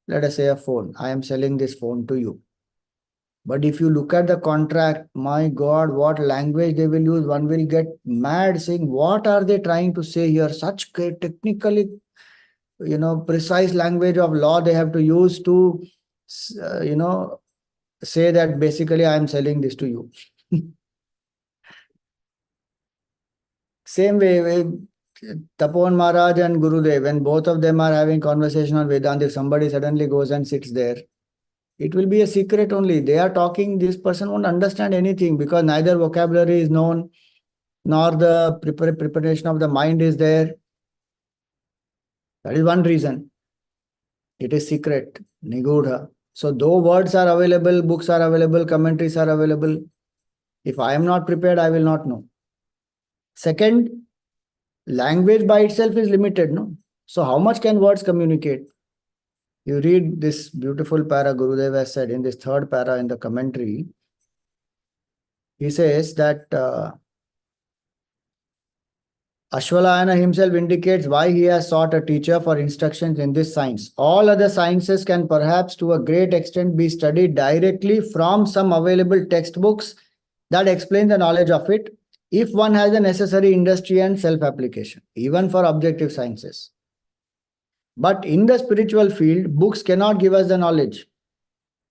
Let us say a phone. I am selling this phone to you. But if you look at the contract, my God, what language they will use, one will get mad saying, what are they trying to say here? Such technically, precise language of law they have to use to, say that basically I am selling this to you. Same way, Tapon Maharaj and Gurudev, when both of them are having conversation on Vedanta, if somebody suddenly goes and sits there, it will be a secret only. They are talking, this person won't understand anything because neither vocabulary is known, nor the preparation of the mind is there. That is one reason. It is secret, Nigudha. So though words are available, books are available, commentaries are available, if I am not prepared, I will not know. Second, language by itself is limited, no? So how much can words communicate? You read this beautiful para Gurudev has said in this third para in the commentary. He says that Ashvalayana himself indicates why he has sought a teacher for instructions in this science. All other sciences can perhaps to a great extent be studied directly from some available textbooks that explain the knowledge of it, if one has the necessary industry and self-application, even for objective sciences. But in the spiritual field, books cannot give us the knowledge,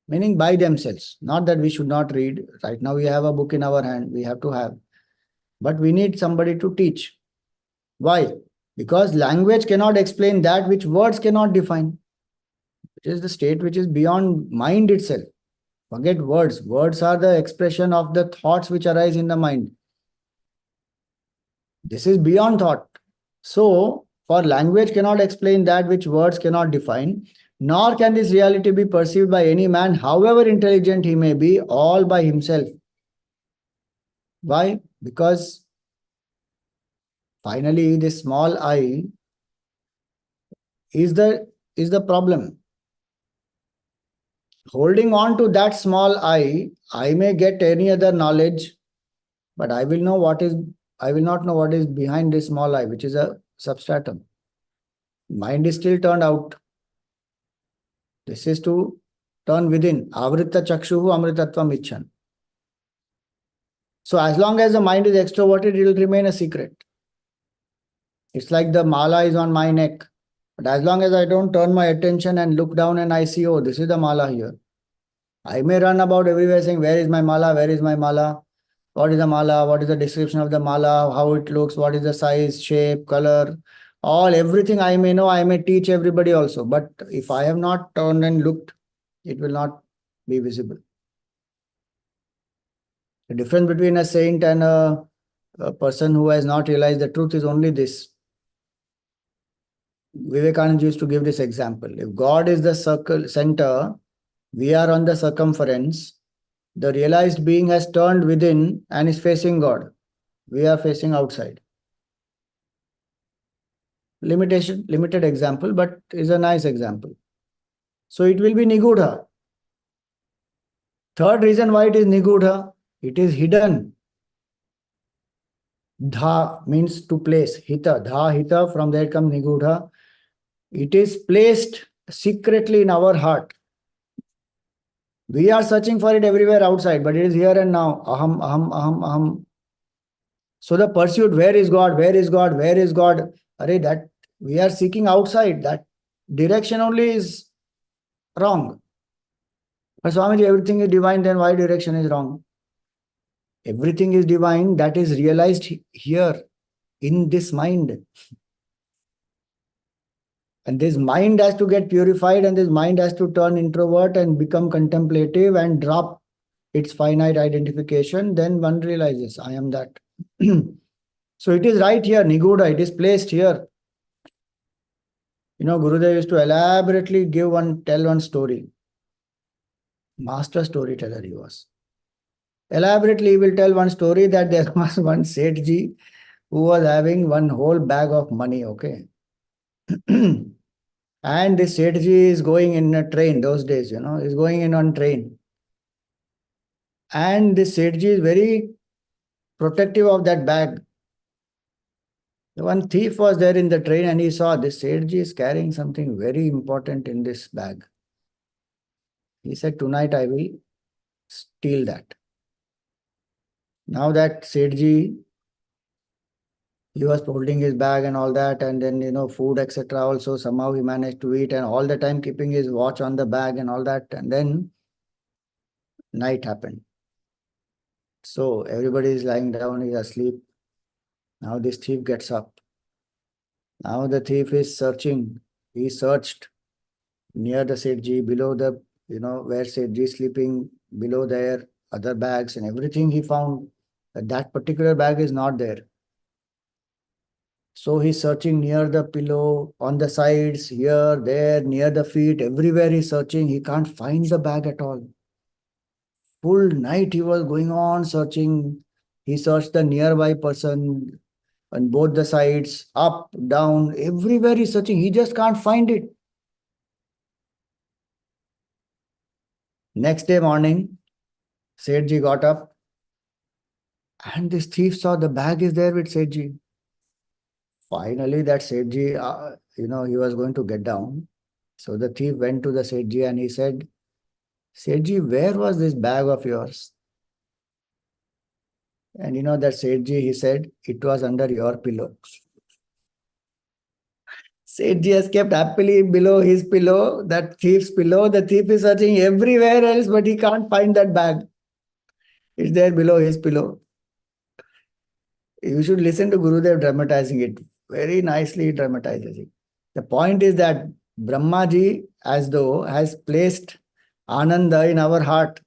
meaning by themselves. Not that we should not read. Right now we have a book in our hand, we have to have. But we need somebody to teach. Why? Because language cannot explain that which words cannot define. It is the state which is beyond mind itself. Forget words. Words are the expression of the thoughts which arise in the mind. This is beyond thought. So, for language cannot explain that which words cannot define, nor can this reality be perceived by any man, however intelligent he may be, all by himself. Why? Because finally, this small I is the problem. Holding on to that small I may get any other knowledge, but I will not know what is behind this small I, which is a substratum. Mind is still turned out. This is to turn within. Avrita chakshuhu amritatvam icchan. So as long as the mind is extroverted, it will remain a secret. It's like the mala is on my neck. But as long as I don't turn my attention and look down and I see, oh, this is the mala here. I may run about everywhere saying, where is my mala? Where is my mala? What is the mala? What is the description of the mala? How it looks? What is the size, shape, color? Everything I may know, I may teach everybody also. But if I have not turned and looked, it will not be visible. The difference between a saint and a person who has not realized the truth is only this. Vivekananda used to give this example. If God is the center, we are on the circumference. The realized being has turned within and is facing God. We are facing outside. Limited example, but is a nice example. So it will be Nigudha. Third reason why it is Nigudha, it is hidden. Dha means to place. Hita. Dha, hita, from there comes Nigudha. It is placed secretly in our heart. We are searching for it everywhere outside, but it is here and now. Aham, aham, aham, aham. So the pursuit, where is God? Where is God? Where is God? That we are seeking outside. That direction only is wrong. But Swamiji, everything is divine, then why direction is wrong? Everything is divine, that is realized here in this mind. And this mind has to get purified, and this mind has to turn introvert and become contemplative and drop its finite identification. Then one realizes, I am that. So it is right here, Nigudha, it is placed here. Gurudev used to elaborately tell one story. Master storyteller he was. Elaborately, he will tell one story that there was one Sethji who was having one whole bag of money, okay? And this Sethji is going in a train those days, he's going in on train. And this Sethji is very protective of that bag. One thief was there in the train and he saw this Sethji is carrying something very important in this bag. He said, tonight I will steal that. Now that Sethji, he was holding his bag and all that, and then, food, etc. also somehow he managed to eat, and all the time keeping his watch on the bag and all that. And then night happened. So everybody is lying down, he's asleep. Now this thief gets up. Now the thief is searching. He searched near the Sethji, below the, where Sethji is sleeping, below there, other bags and everything he found. That particular bag is not there. So he's searching near the pillow, on the sides, here, there, near the feet, everywhere he's searching. He can't find the bag at all. Full night he was going on searching. He searched the nearby person on both the sides, up, down, everywhere he's searching. He just can't find it. Next day morning, Sethji got up and this thief saw the bag is there with Sethji. Finally, that Sethji, he was going to get down. So the thief went to the Sethji and he said, Sethji, where was this bag of yours? And that Sethji, he said, it was under your pillow. Sethji has kept happily below his pillow, that thief's pillow. The thief is searching everywhere else, but he can't find that bag. It's there below his pillow. You should listen to Gurudev dramatizing it. Very nicely dramatizes it. The point is that Brahmaji, as though, has placed Ananda in our heart.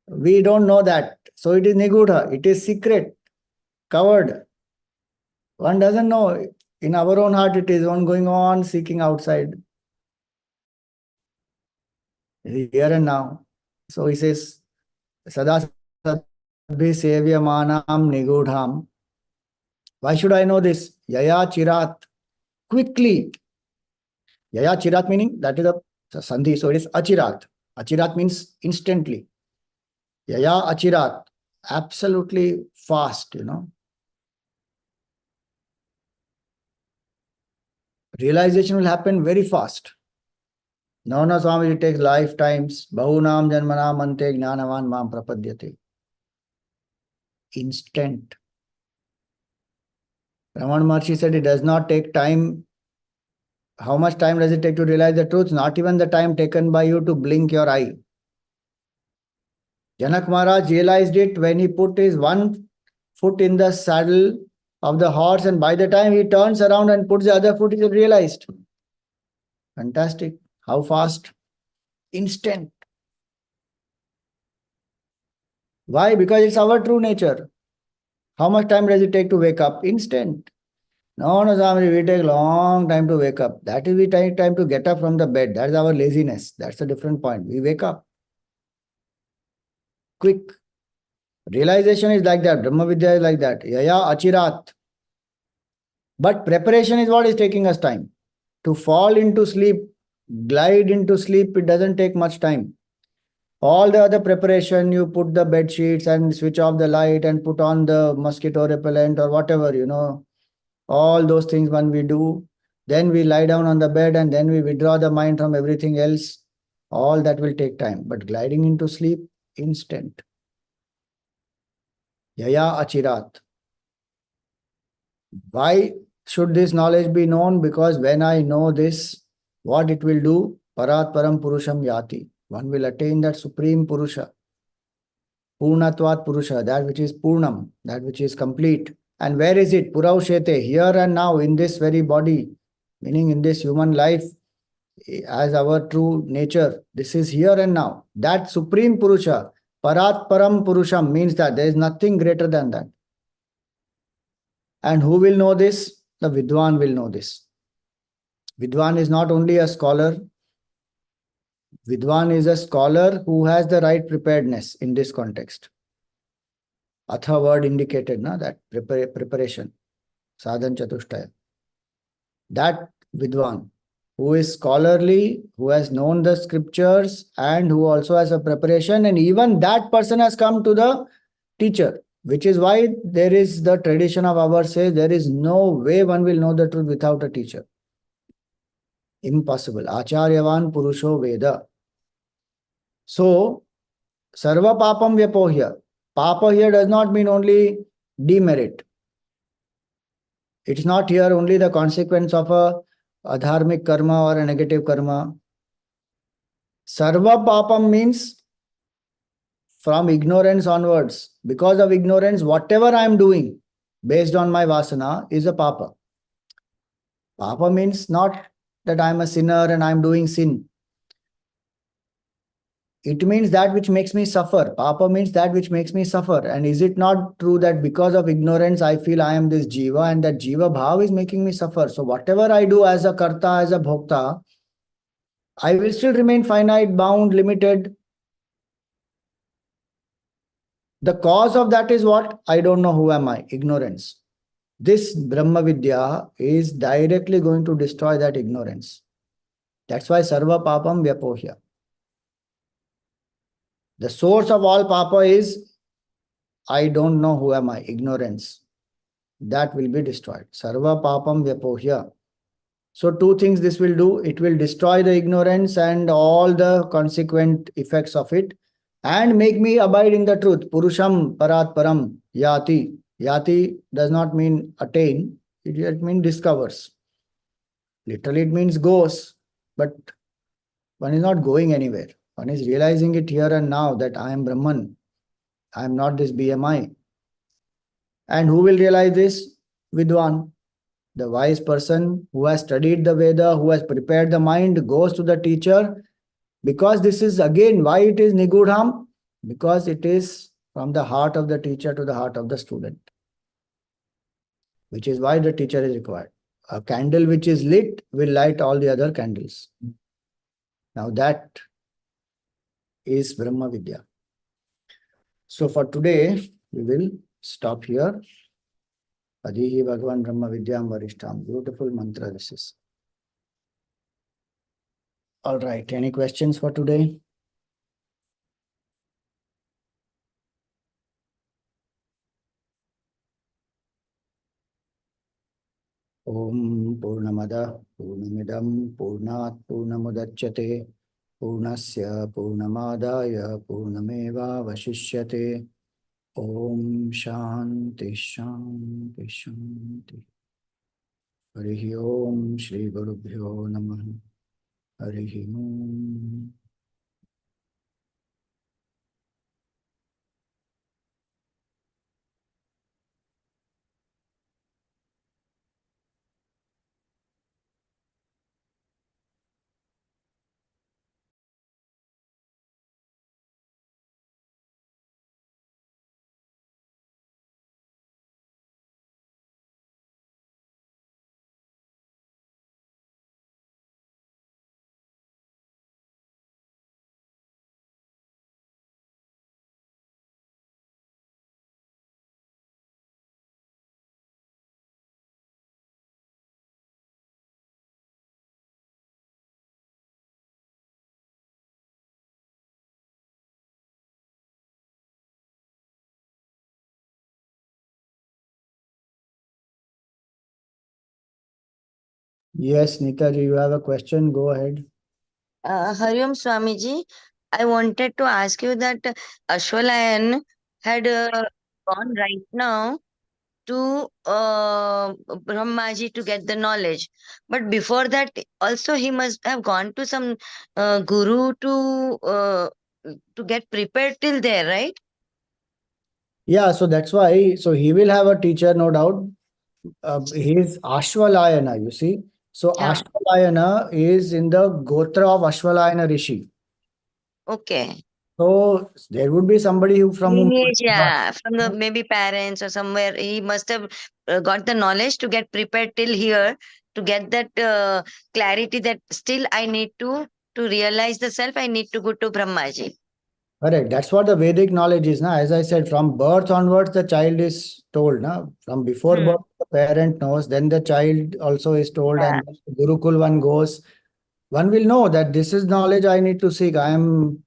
We don't know that. So it is Nigudha. It is secret, covered. One doesn't know. In our own heart, it is one going on seeking outside. Here and now. So he says, Sada Sadbhi Sevyamanam Nigudham. Why should I know this? Yaya Chirat. Quickly. Yaya Chirat meaning that is a sandhi. So it is Achirat. Achirat means instantly. Yaya Achirat. Absolutely fast, Realization will happen very fast. No, Swami, it takes lifetimes. Bahunam janmanam ante jnanavan mam prapadyate. Instant. Ramana Maharshi said it does not take time. How much time does it take to realize the truth? Not even the time taken by you to blink your eye. Janak Maharaj realized it when he put his one foot in the saddle of the horse, and by the time he turns around and puts the other foot, he realized. Fantastic. How fast? Instant. Why? Because it's our true nature. How much time does it take to wake up? Instant. No, Swami, we take long time to wake up. That is we take time to get up from the bed. That's our laziness. That's a different point. We wake up. Quick. Realization is like that. Brahma Vidya is like that. Yaya Achirat. But preparation is what is taking us time. To fall into sleep, glide into sleep, it doesn't take much time. All the other preparation, you put the bed sheets and switch off the light and put on the mosquito repellent or whatever, all those things when we do, then we lie down on the bed and then we withdraw the mind from everything else. All that will take time. But gliding into sleep, instant. Yaya Achirat. Why should this knowledge be known? Because when I know this, what it will do? Parat Param Purusham Yati. One will attain that supreme Purusha. Purnatvat Purusha, that which is Purnam, that which is complete. And where is it? Puraushete, here and now, in this very body, meaning in this human life, as our true nature. This is here and now. That supreme Purusha, Parat Param Purusham, means that there is nothing greater than that. And who will know this? The Vidwan will know this. Vidwan is not only a scholar, Vidwan is a scholar who has the right preparedness in this context. Atha word indicated na, that preparation, sadhan chatushtaya. That Vidwan, who is scholarly, who has known the scriptures and who also has a preparation, and even that person has come to the teacher, which is why there is the tradition of ours says there is no way one will know the truth without a teacher. Impossible. Acharyavan Purusho Veda. So, Sarva Papam Vyapohya. Papa here does not mean only demerit. It's not here only the consequence of a adharmic karma or a negative karma. Sarva Papam means from ignorance onwards. Because of ignorance, whatever I am doing based on my vasana is a papa. Papa means not that I am a sinner and I am doing sin. It means that which makes me suffer. Papa means that which makes me suffer. And is it not true that because of ignorance, I feel I am this jiva and that jiva bhav is making me suffer? So whatever I do as a karta, as a bhokta, I will still remain finite, bound, limited. The cause of that is what? I don't know who am I, ignorance. This Brahma Vidya is directly going to destroy that ignorance. That's why Sarva Papam Vyapohya. The source of all papa is I don't know who am I, ignorance. That will be destroyed. Sarva Papam Vyapohya. So two things this will do. It will destroy the ignorance and all the consequent effects of it and make me abide in the truth. Purusham Parat Param Yati. Yati does not mean attain. It means discovers. Literally it means goes. But one is not going anywhere. One is realizing it here and now that I am Brahman. I am not this BMI. And who will realize this? Vidwan. The wise person who has studied the Veda, who has prepared the mind, goes to the teacher. Because this is again why it is Nigudham. Because it is from the heart of the teacher to the heart of the student. Which is why the teacher is required. A candle which is lit will light all the other candles. Now that is Brahma Vidya. So for today, we will stop here. Adihi Bhagavan Brahma Vidyam Varishtam. Beautiful mantra this is. All right. Any questions for today? Om Purnamada Purnamidam Purnat Purnamudachyate Purnasya Purnamadaya Purnameva Vashishyate. Om Shanti Shanti Shanti. Harihi Om Shri Gurubhyo Namah. Harihi Om. Yes, Neetaji, you have a question? Go ahead. Hariom Swamiji, I wanted to ask you that Ashwalayan had gone right now to Brahmaji to get the knowledge. But before that, also he must have gone to some guru to get prepared till there, right? Yeah, so that's why. So he will have a teacher, no doubt. He is Ashwalayana, you see. So Yeah. Ashwalayana is in the Gotra of Ashwalayana Rishi. Okay. So there would be somebody who from whom he Lineage, got. yeah, from the maybe parents or somewhere. He must have got the knowledge to get prepared till here to get that clarity that still I need to realize the self. I need to go to Brahmaji. Correct. That's what the Vedic knowledge is. Now, as I said, from birth onwards, the child is told. Now, from before Hmm. birth, the parent knows. Then the child also is told, Yeah. and the Gurukul one goes. One will know that this is knowledge I need to seek. I am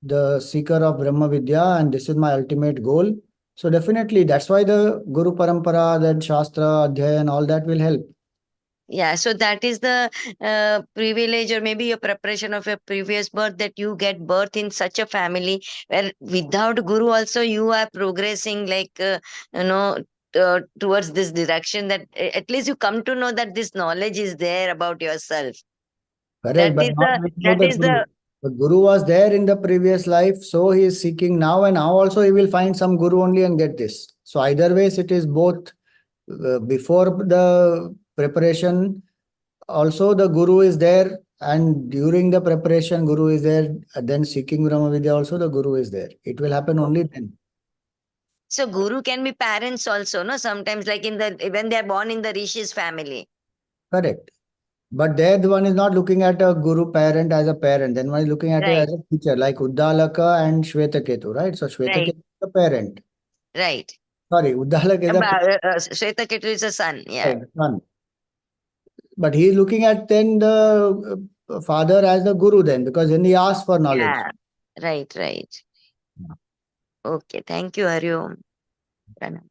the seeker of Brahma Vidya, and this is my ultimate goal. So definitely, that's why the Guru Parampara, that Shastra, Adhyay, and all that will help. Yeah, so that is the privilege or maybe a preparation of your previous birth that you get birth in such a family where without guru also you are progressing like you know towards this direction that at least you come to know that this knowledge is there about yourself. Correct, but not without That the is Guru. the The Guru was there in the previous life, so he is seeking now, and now also he will find some Guru only and get this. So either ways, it is both before the preparation. Also, the Guru is there, and during the preparation, Guru is there. And then seeking Brahma Vidya, also the Guru is there. It will happen only then. so guru can be parents also, no? Sometimes like in the when they are born in the rishis family. Correct. But there, the one is not looking at a Guru parent as a parent. Then one is looking at it Right, as a teacher, like Uddalaka and Shvetaketu, right? So Shvetaketu right, is a parent. right. Sorry, Uddalaka is a Shvetaketu is a son, yeah. son. But he is looking at then the father as the Guru then, because then he asks for knowledge. Yeah, right, right. Okay, thank you, Hariom. Pranam.